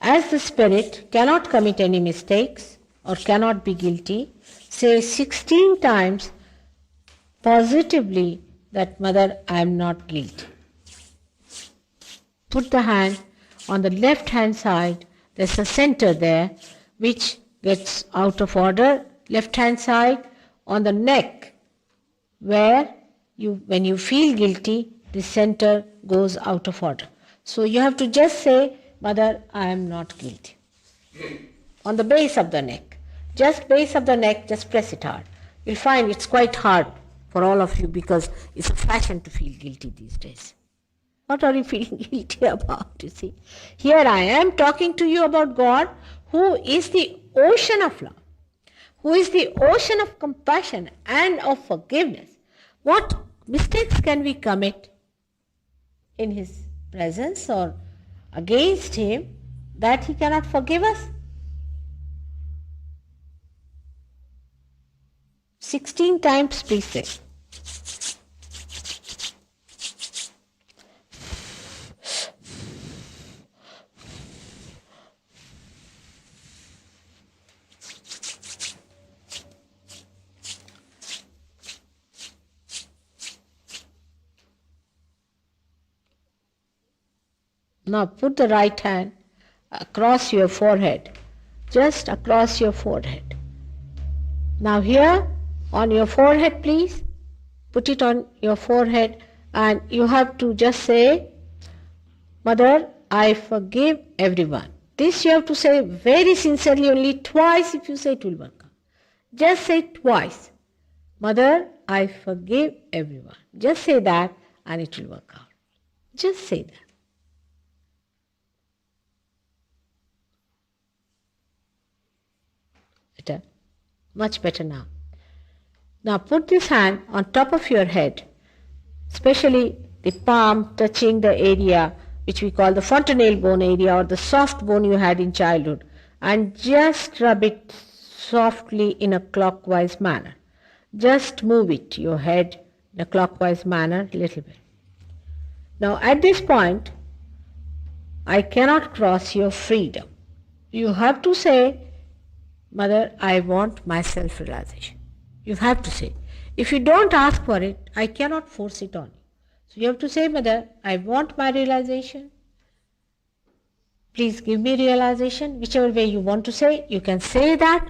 [SPEAKER 1] As the spirit cannot commit any mistakes or cannot be guilty, say 16 times positively that Mother, I am not guilty. Put the hand on the left hand side, there's a center there which gets out of order, left hand side on the neck where when you feel guilty, the center goes out of order. So you have to just say, Mother, I am not guilty. On the base of the neck. Just base of the neck, just press it hard. You'll find it's quite hard for all of you because it's a fashion to feel guilty these days. What are you feeling guilty about, you see? Here I am talking to you about God, who is the ocean of love, who is the ocean of compassion and of forgiveness. What mistakes can we commit in His presence or against Him that He cannot forgive us? 16 times, please say. Now put the right hand across your forehead, just across your forehead. Now here on your forehead, please, put it on your forehead and you have to just say, Mother, I forgive everyone. This you have to say very sincerely, only twice. If you say it will work out. Just say twice. Mother, I forgive everyone. Just say that and it will work out. Just say that. Better. Much better now. Now put this hand on top of your head, especially the palm touching the area which we call the fontanelle bone area or the soft bone you had in childhood, and just rub it softly in a clockwise manner. Just move it, your head, in a clockwise manner a little bit. Now at this point, I cannot cross your freedom. You have to say, Mother, I want my self-realization. You have to say. If you don't ask for it, I cannot force it on you. So you have to say, Mother, I want my realization. Please give me realization. Whichever way you want to say, you can say that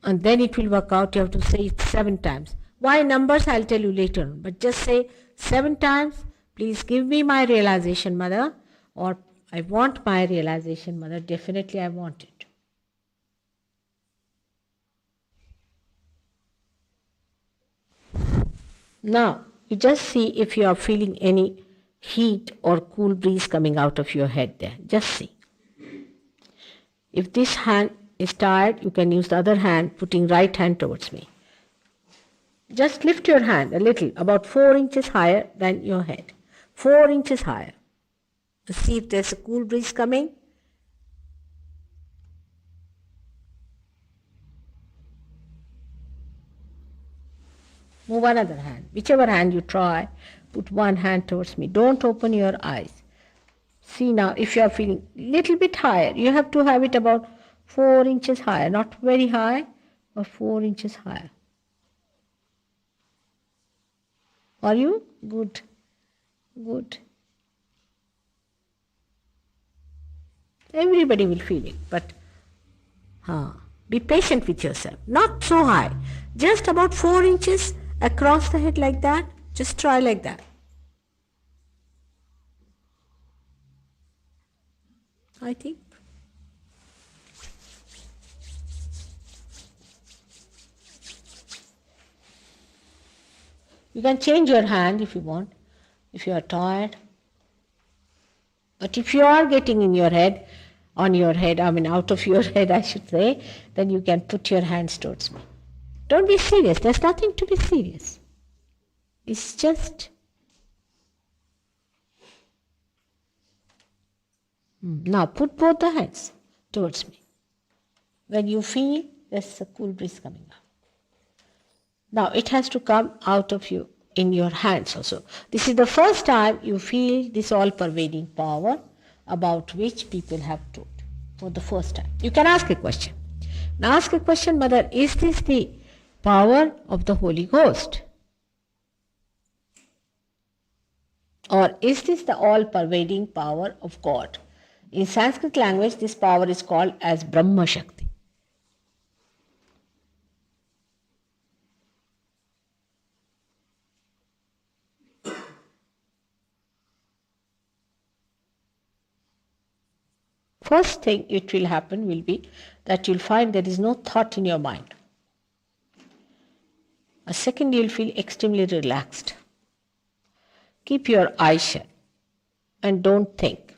[SPEAKER 1] and then it will work out. You have to say it 7 times. Why numbers, I'll tell you later on. But just say 7 times, please give me my realization, Mother, or I want my realization, Mother. Definitely I want it. Now, you just see if you are feeling any heat or cool breeze coming out of your head there. Just see. If this hand is tired, you can use the other hand, putting right hand towards me. Just lift your hand a little, about 4 inches higher than your head. 4 inches higher. See if there's a cool breeze coming. Move another hand. Whichever hand you try, put one hand towards me. Don't open your eyes. See now, if you are feeling little bit higher, you have to have it about 4 inches higher. Not very high, but 4 inches higher. Are you? Good. Good. Everybody will feel it, but be patient with yourself. Not so high. Just about 4 inches across the head like that. Just try like that. I think. You can change your hand if you want, if you are tired. But if you are getting in your head, on your head, out of your head I should say, then you can put your hands towards me. Don't be serious. There's nothing to be serious. It's just... Now put both the hands towards me. When you feel there's a cool breeze coming up. Now it has to come out of you in your hands also. This is the first time you feel this all-pervading power about which people have told. For the first time. You can ask a question. Now ask a question, Mother, is this the power of the Holy Ghost? Or is this the all-pervading power of God? In Sanskrit language, this power is called as Brahma Shakti. First thing it will happen will be that you'll find there is no thought in your mind. A second, you'll feel extremely relaxed. Keep your eyes shut and don't think.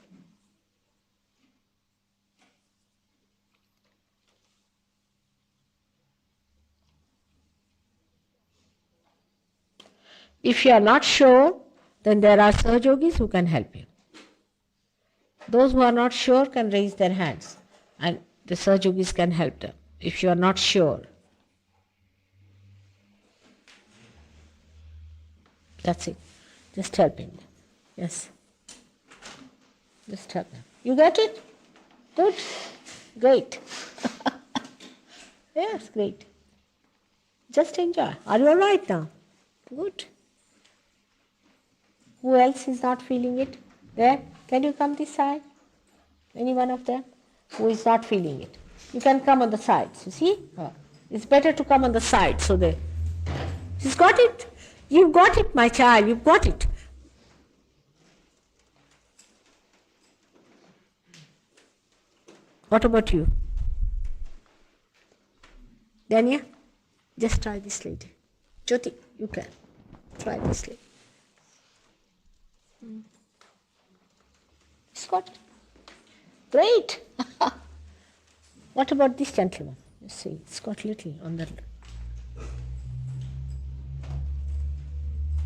[SPEAKER 1] If you are not sure, then there are SahajaYogis who can help you. Those who are not sure can raise their hands and the SahajaYogis can help them. If you are not sure, that's it. Just helping them. Yes. Just help them. You get it? Good? Great. Yes, great. Just enjoy. Are you all right now? Good. Who else is not feeling it? There? Can you come this side? Any one of them who is not feeling it? You can come on the sides, you see? It's better to come on the side so that... She's got it. You've got it, my child. You've got it. What about you? Dania? Just try this lady. Jyoti, you can. Try this lady. She's got it. Great. What about this gentleman? You see, it's got little on the...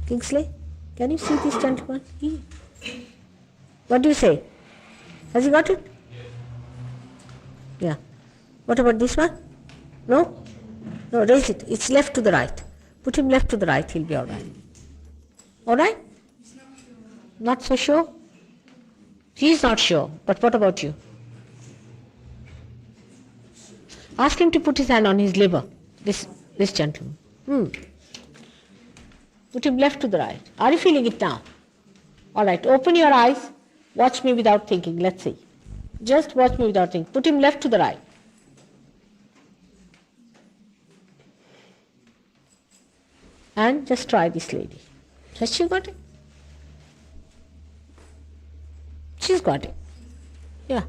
[SPEAKER 1] Kingsley, can you see this gentleman? What do you say? Has he got it? Yeah. What about this one? No? No, raise it. It's left to the right. Put him left to the right, he'll be all right. All right? Not so sure? He's not sure, but what about you? Ask him to put his hand on his liver, this gentleman. Put him left to the right. Are you feeling it now? All right, open your eyes. Watch me without thinking. Let's see. Just watch me without thinking. Put him left to the right. And just try this lady. Has she got it? She's got it. Yeah.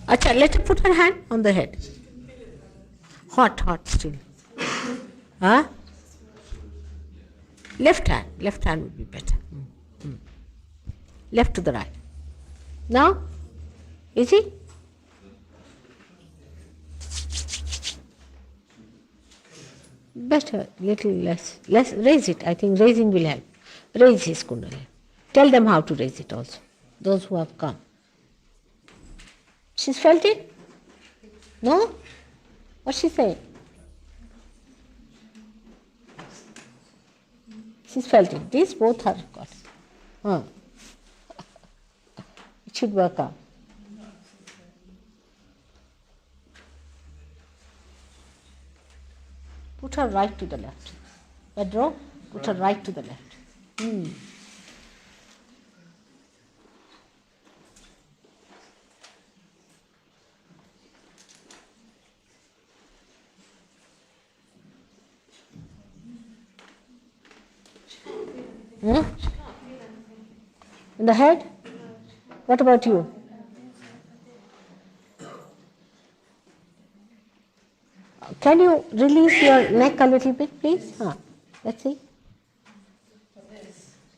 [SPEAKER 1] Acha, let her put her hand on the head. Hot still. Huh? Left hand would be better. Left to the right. Now, is he? Better, little less. Raise it. I think raising will help. Raise his kundalini. Tell them how to raise it also. Those who have come. She's felt it? No? What's she saying? She's felt it. These both are got it. It should work out. Put her right to the left. Pedro, put her right to the left. In the head? What about you? Can you release your neck a little bit, please? Let's see.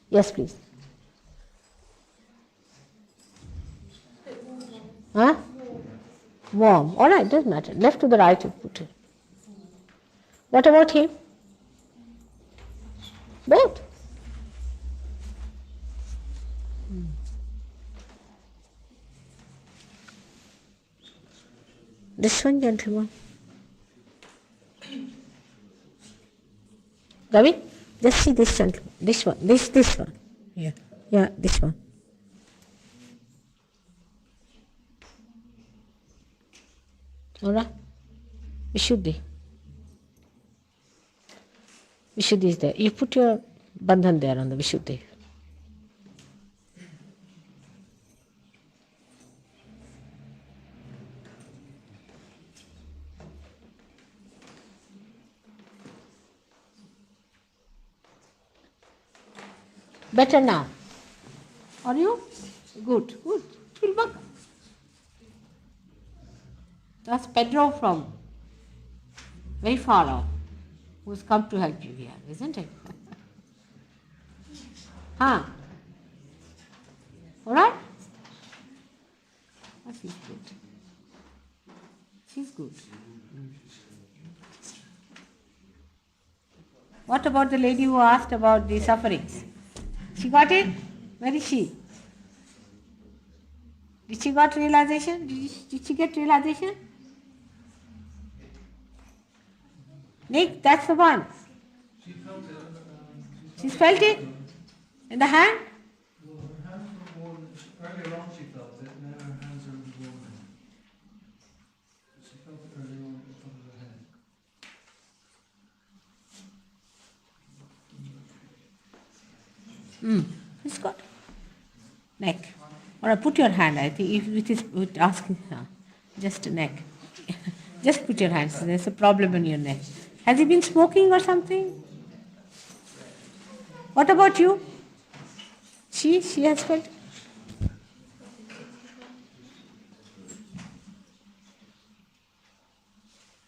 [SPEAKER 1] Yes, please. Warm. All right, doesn't matter. Left to the right, you put it. What about him? Both. This one, gentleman. Gavi, just see this gentleman. This one. This one. Yeah. Yeah, this one. Alright? Vishuddhi. Vishuddhi is there. You put your bandhan there on the Vishuddhi. Better now. Are you? Good, good. Feel back. That's Pedro from very far off, who's come to help you here, isn't it? Huh? All right? That feels good. She's good. What about the lady who asked about the sufferings? She got it? Where is she? Did she got realization? Did she get realization? Nick, that's the one.
[SPEAKER 5] She felt it.
[SPEAKER 1] She's felt it? In the hand?
[SPEAKER 5] Well, her hands were warm. Earlier on she felt it, now her hands are warm. She felt it earlier on at the top of her head.
[SPEAKER 1] It's good. Neck. All right, put your hand. I think if it is asking, just neck. Just put your hands. There's a problem in your neck. Has he been smoking or something? What about you? She has felt.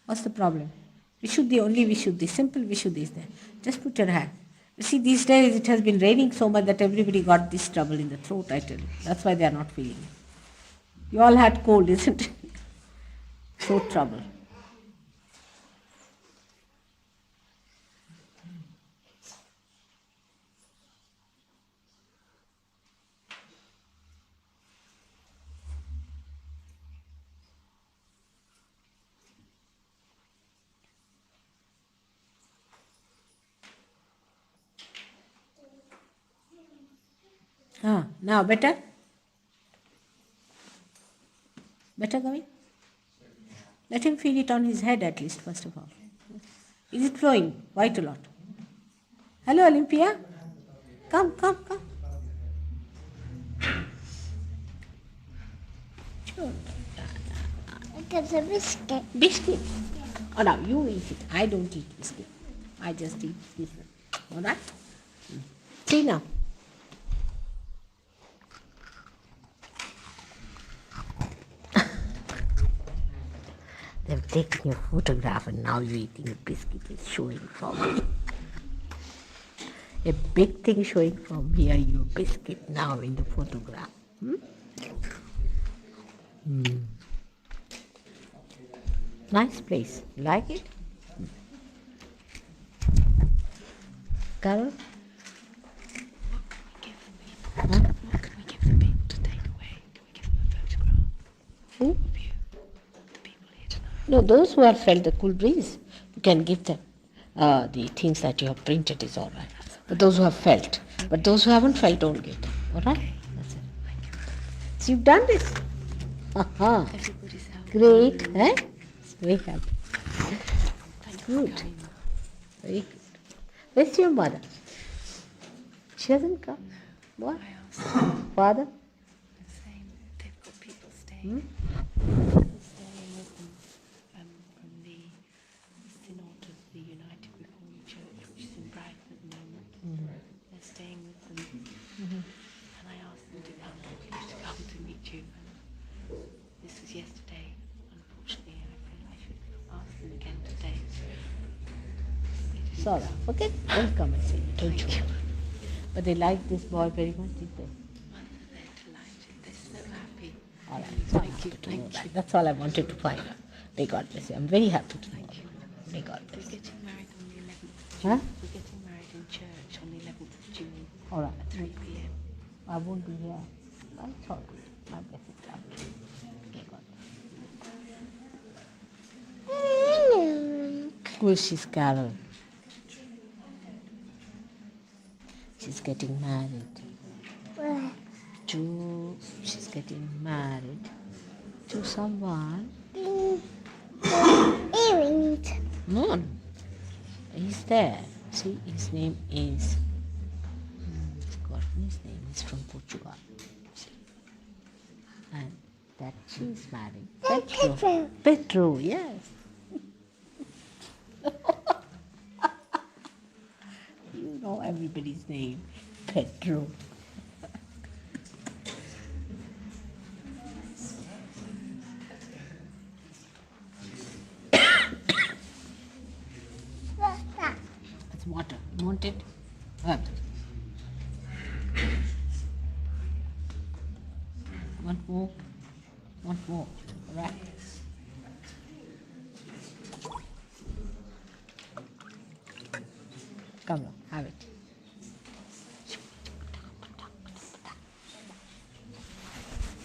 [SPEAKER 1] What's the problem? Vishuddhi, only Vishuddhi, simple Vishuddhi is there. Just put your hand. You see, these days it has been raining so much that everybody got this trouble in the throat, I tell you. That's why they are not feeling it. You all had cold, isn't it? Throat trouble. Now better? Better, Gavi? Let him feel it on his head at least, first of all. Is it flowing quite a lot? Hello, Olympia? Come. Sure.
[SPEAKER 6] It's a biscuit.
[SPEAKER 1] Biscuit. Oh, now you eat it. I don't eat biscuit. I just eat this one. All right? See now. They've taken your photograph and now you're eating a biscuit. It's showing from me. A big thing showing from here, your biscuit now in the photograph. Nice place. You like it? Carol?
[SPEAKER 7] What can we give the people to take away? Can we give them a photograph
[SPEAKER 1] Who?
[SPEAKER 7] of you? The people here tonight.
[SPEAKER 1] No, those who have felt the cool breeze, you can give them. The things that you have printed is all right. But those who have felt. But those who haven't felt, don't give them. All right? That's it.
[SPEAKER 7] Thank you.
[SPEAKER 1] So you've done this. Aha.
[SPEAKER 7] Everybody's helping.
[SPEAKER 1] Great. Eh? Very happy.
[SPEAKER 7] Thank you
[SPEAKER 1] Good.
[SPEAKER 7] for coming.
[SPEAKER 1] Very good. Where's your mother? She hasn't come. What?
[SPEAKER 7] I asked them
[SPEAKER 1] Father?
[SPEAKER 7] the same. They've got people staying.
[SPEAKER 1] Hmm?
[SPEAKER 7] People staying with them from the Synod of the United Reformed Church, which is in Brighton at the moment. They're staying with them. And I asked them to come to meet you. And this was yesterday. Unfortunately, I feel I should ask them again today. They didn't
[SPEAKER 1] Sorry.
[SPEAKER 7] come.
[SPEAKER 1] Okay? They'll come and see you. Don't
[SPEAKER 7] Thank
[SPEAKER 1] you
[SPEAKER 7] you.
[SPEAKER 1] worry. But they like this boy very much, did they?
[SPEAKER 7] They're delighted. They're so happy.
[SPEAKER 1] All right.
[SPEAKER 7] Thank you.
[SPEAKER 1] To know
[SPEAKER 7] Thank
[SPEAKER 1] that.
[SPEAKER 7] you.
[SPEAKER 1] That's all I wanted to find out. May God bless you. I'm very happy to know.
[SPEAKER 7] Thank you.
[SPEAKER 1] May God
[SPEAKER 7] We're
[SPEAKER 1] bless you.
[SPEAKER 7] getting married on the 11th of
[SPEAKER 1] Huh?
[SPEAKER 7] June. We're getting married in church on the 11th of June
[SPEAKER 1] All right.
[SPEAKER 7] at 3 p.m.
[SPEAKER 1] I won't be here. That's all good. My blessed love. May God bless you. Who is she's Carol? She's getting married. She's getting married to someone.
[SPEAKER 6] Earrings.
[SPEAKER 1] No, he's there. See, his name is. I've forgotten his name. He's from Portugal. See? And that she's married. Petro. Petro, yes. You know everybody's name. Petro.
[SPEAKER 6] What's that?
[SPEAKER 1] It's water. You want it? What? Want more? Want more? Right. Come on, have it.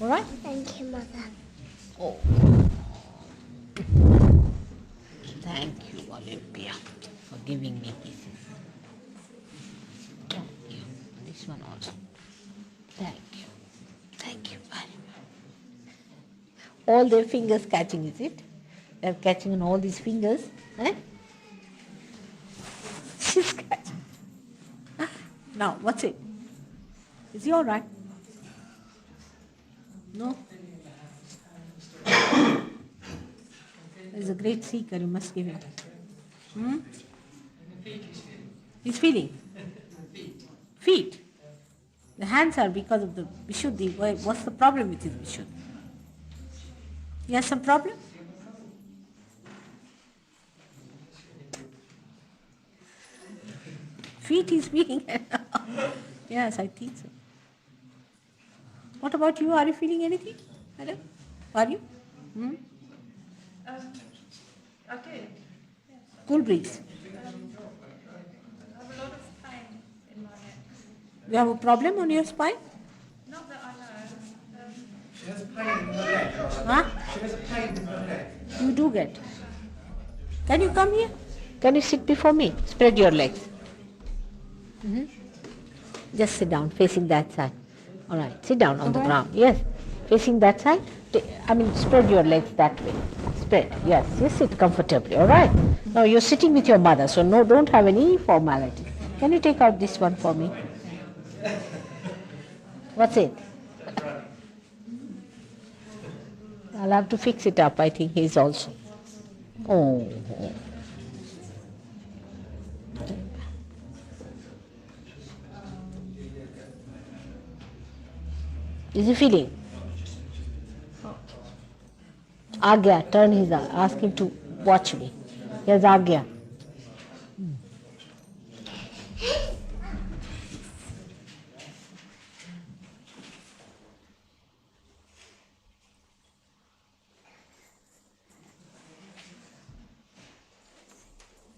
[SPEAKER 1] All right?
[SPEAKER 6] Thank you, Mother.
[SPEAKER 1] Oh. Thank you, Olympia, for giving me kisses. Thank you. This one also. Thank you. Thank you very much. All their fingers catching, is it? They're catching on all these fingers. Eh? She's catching. Now, what's it? Is he all right? No? He's a great seeker, you must give him. Hmm? He's feeling. Feet. The hands are because of the Vishuddhi. What's the problem with his Vishuddhi? He has some problem? Feet he's feeling. Yes, I think so. What about you? Are you feeling anything? Madam? Are you? Hmm?
[SPEAKER 8] I did.
[SPEAKER 1] Cool breeze.
[SPEAKER 8] I have a lot of pain in my neck.
[SPEAKER 1] You have a problem on your spine?
[SPEAKER 8] Not that I know.
[SPEAKER 5] She has a pain in her leg.
[SPEAKER 1] Huh?
[SPEAKER 5] She has a pain in her leg.
[SPEAKER 1] You do get. Can you come here? Can you sit before me? Spread your legs. Just sit down, facing that side. All right, sit down on the ground. Yes, facing that side. Spread your legs that way. Spread. Yes, just sit comfortably. All right. Now you're sitting with your mother, so no, don't have any formality. Can you take out this one for me? What's it? I'll have to fix it up. I think he's also. Oh. Is he feeling? Agya, turn his eye. Ask him to watch me. Here's Agya.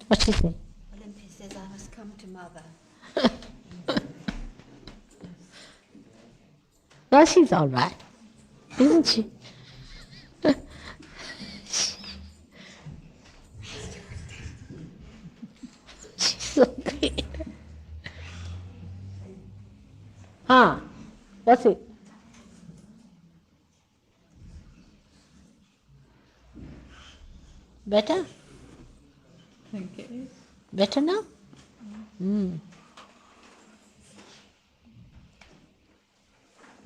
[SPEAKER 1] What's she saying?
[SPEAKER 9] Olympia says I must come to Mother.
[SPEAKER 1] No, she's all right, isn't she? She's okay. Huh? What's it? Better?
[SPEAKER 8] I think it is.
[SPEAKER 1] Better now? Mm.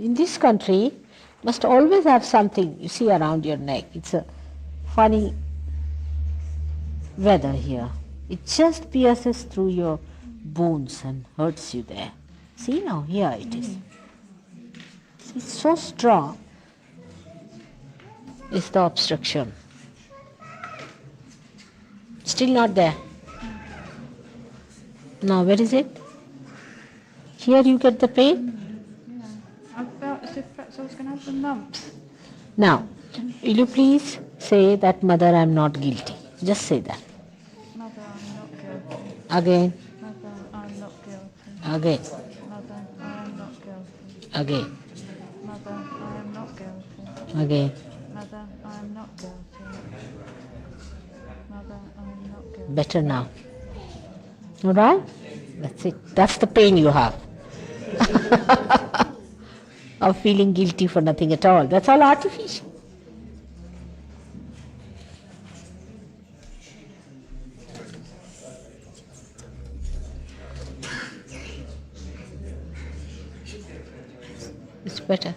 [SPEAKER 1] In this country, must always have something you see around your neck. It's a funny weather here. It just pierces through your bones and hurts you there. See now, here it is. It's so strong. It's the obstruction. Still not there. Now where is it? Here you get the pain?
[SPEAKER 8] I felt as if perhaps I was going to have the lumps.
[SPEAKER 1] Now, will you please say that, Mother, I am not guilty. Just say that.
[SPEAKER 8] Mother, I'm not guilty.
[SPEAKER 1] Again.
[SPEAKER 8] Mother, I'm not guilty.
[SPEAKER 1] Again.
[SPEAKER 8] Mother, I am not guilty.
[SPEAKER 1] Again.
[SPEAKER 8] Mother, I am not guilty.
[SPEAKER 1] Again.
[SPEAKER 8] Mother, I am not guilty. Mother, I'm not good.
[SPEAKER 1] Better now. All right? That's it. That's the pain you have. Of feeling guilty for nothing at all. That's all artificial. It's better.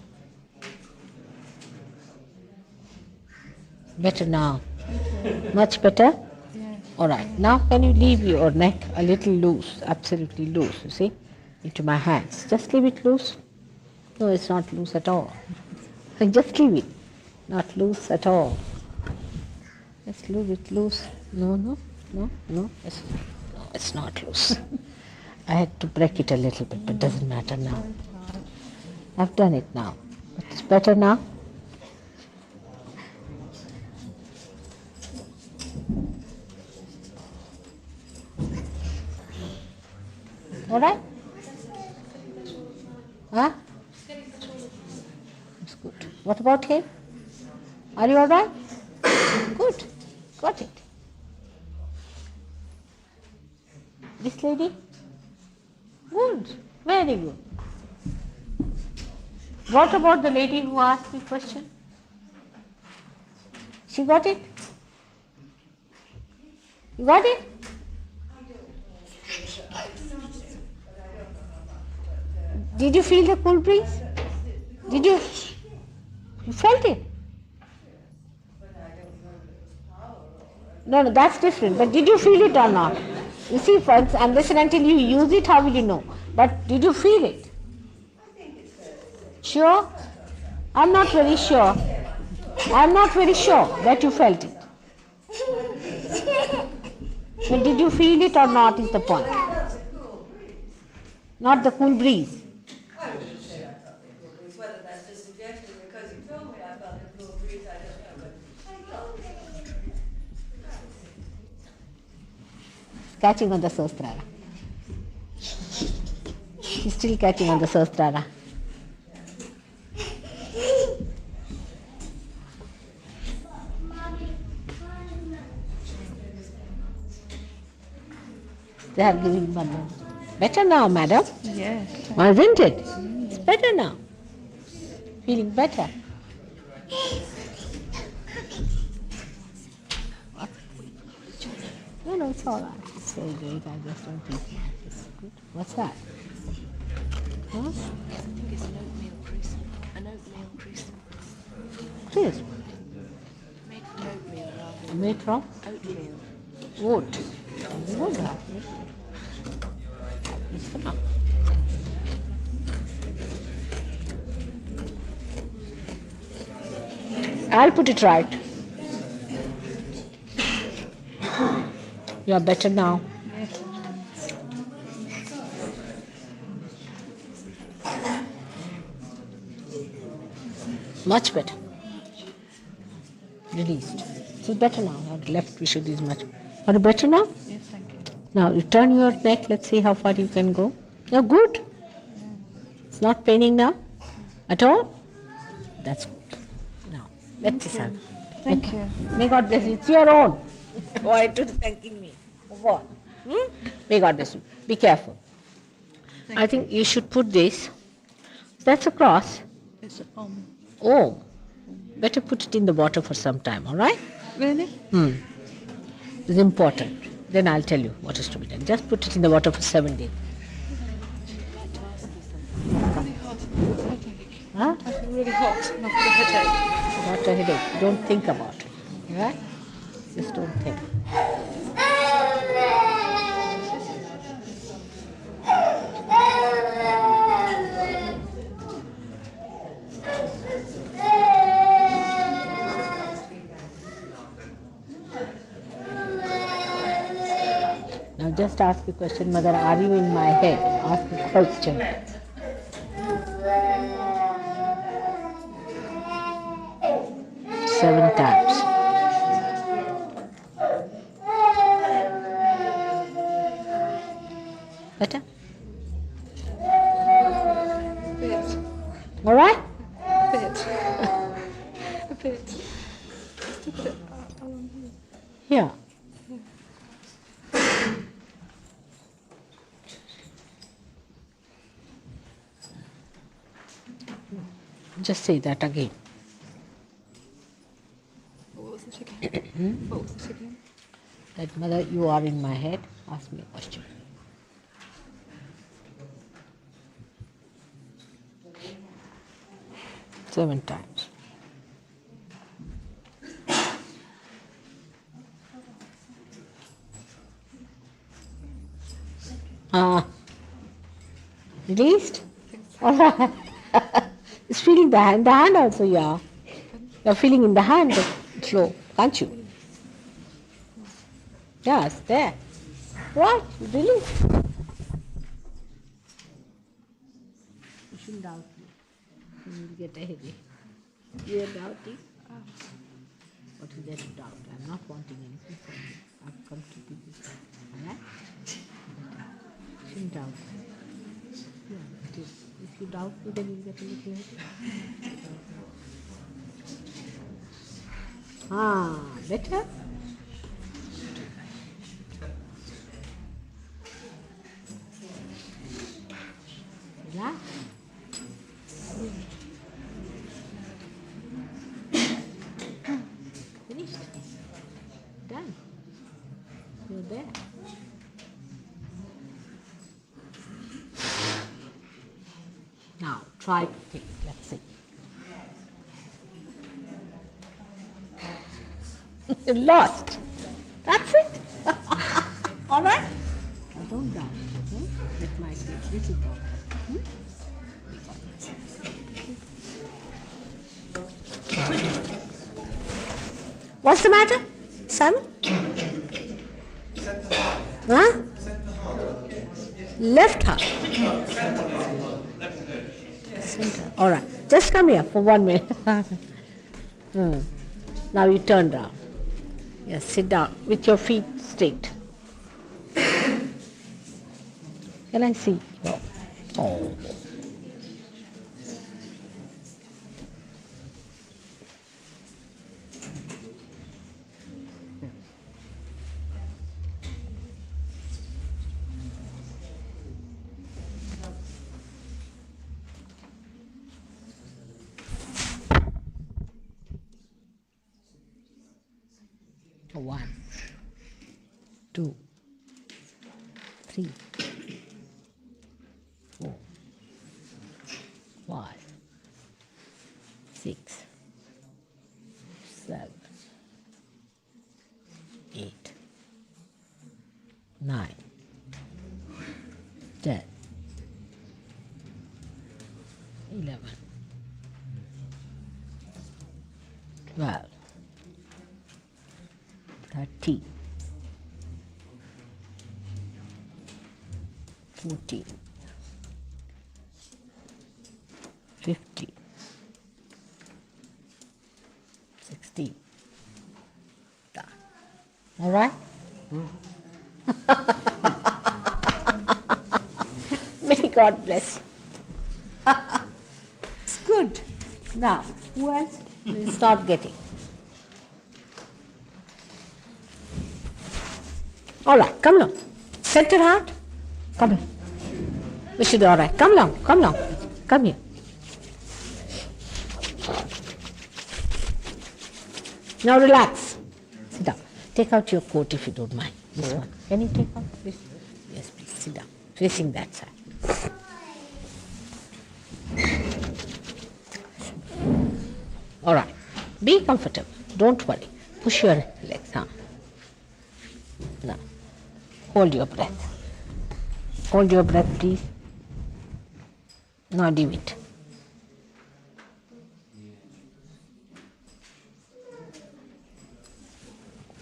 [SPEAKER 1] Better now. Much better?
[SPEAKER 8] Yes.
[SPEAKER 1] All right. Now can you leave your neck a little loose, absolutely loose, you see, into my hands. Just leave it loose. No, it's not loose at all. Just leave it. Not loose at all. Just leave it loose. No. It's not loose. I had to break it a little bit, but doesn't matter now. I've done it now. But it's better now. All right? Huh? That's good. What about him? Are you all right? Good. Got it. This lady? Good. Very good. What about the lady who asked me question? She got it? You got it? Did you feel the cool breeze? Did you? You felt it? No, that's different. But did you feel it or not? You see, friends, unless and until you use it, how will you know? But did you feel it? Sure? I'm not very sure. I'm not very sure that you felt it. But did you feel it or not is the point. Not the cool breeze.
[SPEAKER 4] I wouldn't say I felt the cool breeze. Whether that's just suggestion because you told me I felt the cool breeze, I don't know. But I felt it.
[SPEAKER 1] Catching on the Sahasrara. She's still catching on the Sahasrara. They are giving Bandhan. Better now, madam.
[SPEAKER 8] Yes.
[SPEAKER 1] Isn't it? It's better now. Feeling better. No, it's all right. It's very great. I just don't think it's good. What's that? Huh?
[SPEAKER 7] I think it's an oatmeal crisp. An oatmeal crisp.
[SPEAKER 1] Crisp.
[SPEAKER 7] Made from oatmeal rather than
[SPEAKER 1] Made from
[SPEAKER 7] oatmeal.
[SPEAKER 1] wood. Wood. It's enough. I'll put it right. You are better now. Much better. Released. It's better now. Our left visual is much. Are you better now?
[SPEAKER 8] Yes, thank you.
[SPEAKER 1] Now you turn your neck. Let's see how far you can go. You're good. It's not paining now at all. That's good. Now let's see.
[SPEAKER 8] Thank you.
[SPEAKER 1] May God bless you. It's your own. Why to thanking me? For what? May God bless you. Be careful. I think you should put this. That's a cross.
[SPEAKER 8] It's a bomb.
[SPEAKER 1] Oh, better put it in the water for some time, all right?
[SPEAKER 8] Really?
[SPEAKER 1] It's important. Then I'll tell you what is to be done. Just put it in the water for 7 days.
[SPEAKER 8] Really hot. Headache.
[SPEAKER 1] Huh?
[SPEAKER 8] I feel really hot. And I've got a headache.
[SPEAKER 1] Not a headache. Don't think about it, all right? Just don't think. Now just ask the question, Mother, are you in my head? Ask the question. Seven times. Better?
[SPEAKER 8] A bit.
[SPEAKER 1] All right?
[SPEAKER 8] A bit. A bit. Just a bit.
[SPEAKER 1] Here. Just say that again.
[SPEAKER 7] What was it again? What was it again?
[SPEAKER 1] That mother, you are in my head. Ask me a question. Seven times. Released? All right. It's feeling the hand. The hand also, yeah. You're feeling in the hand flow, can't you? Yes, there. Right, release. You shouldn't doubt me. You will get ahead. You are doubting? What is there to doubt? I'm not wanting anything from you. I've come to give you something. Alright? Shouldn't doubt. Yeah, it is. If you doubt me, then you'll get a little ahead. Better? Relax. Finished. Done. You're there. Now try to think. Let's see. You lost. That's it. All right? Now don't doubt. Okay? It might be a little problem. What's the matter, Simon? Huh? Left heart. Center. All right. Just come here for 1 minute. Now you turn down. Yes, sit down with your feet straight. Can I see? Oh. One, 2, 3, 4, 5, 6, 7, 8, 9, 10, 11, 12, 13, 14, 15, 16. Done. All right? May God bless you. It's good. Now, who else? We'll start getting. All right, come along. Center heart. Come here. Vishuddha, all right. Come along, come along. Come here. Now relax. Sit down. Take out your coat if you don't mind. This one. Can you take out this? Yes, please. Sit down. Facing that side. All right. Be comfortable. Don't worry. Push your legs down. Now, hold your breath. Hold your breath, please. Now leave it.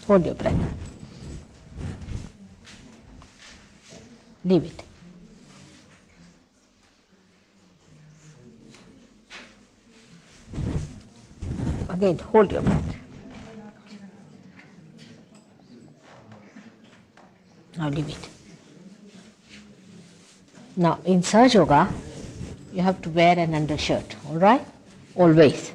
[SPEAKER 1] Hold your breath. Leave it. Again, hold your breath. Now leave it. Now, in SahajaYoga, you have to wear an undershirt, all right? Always.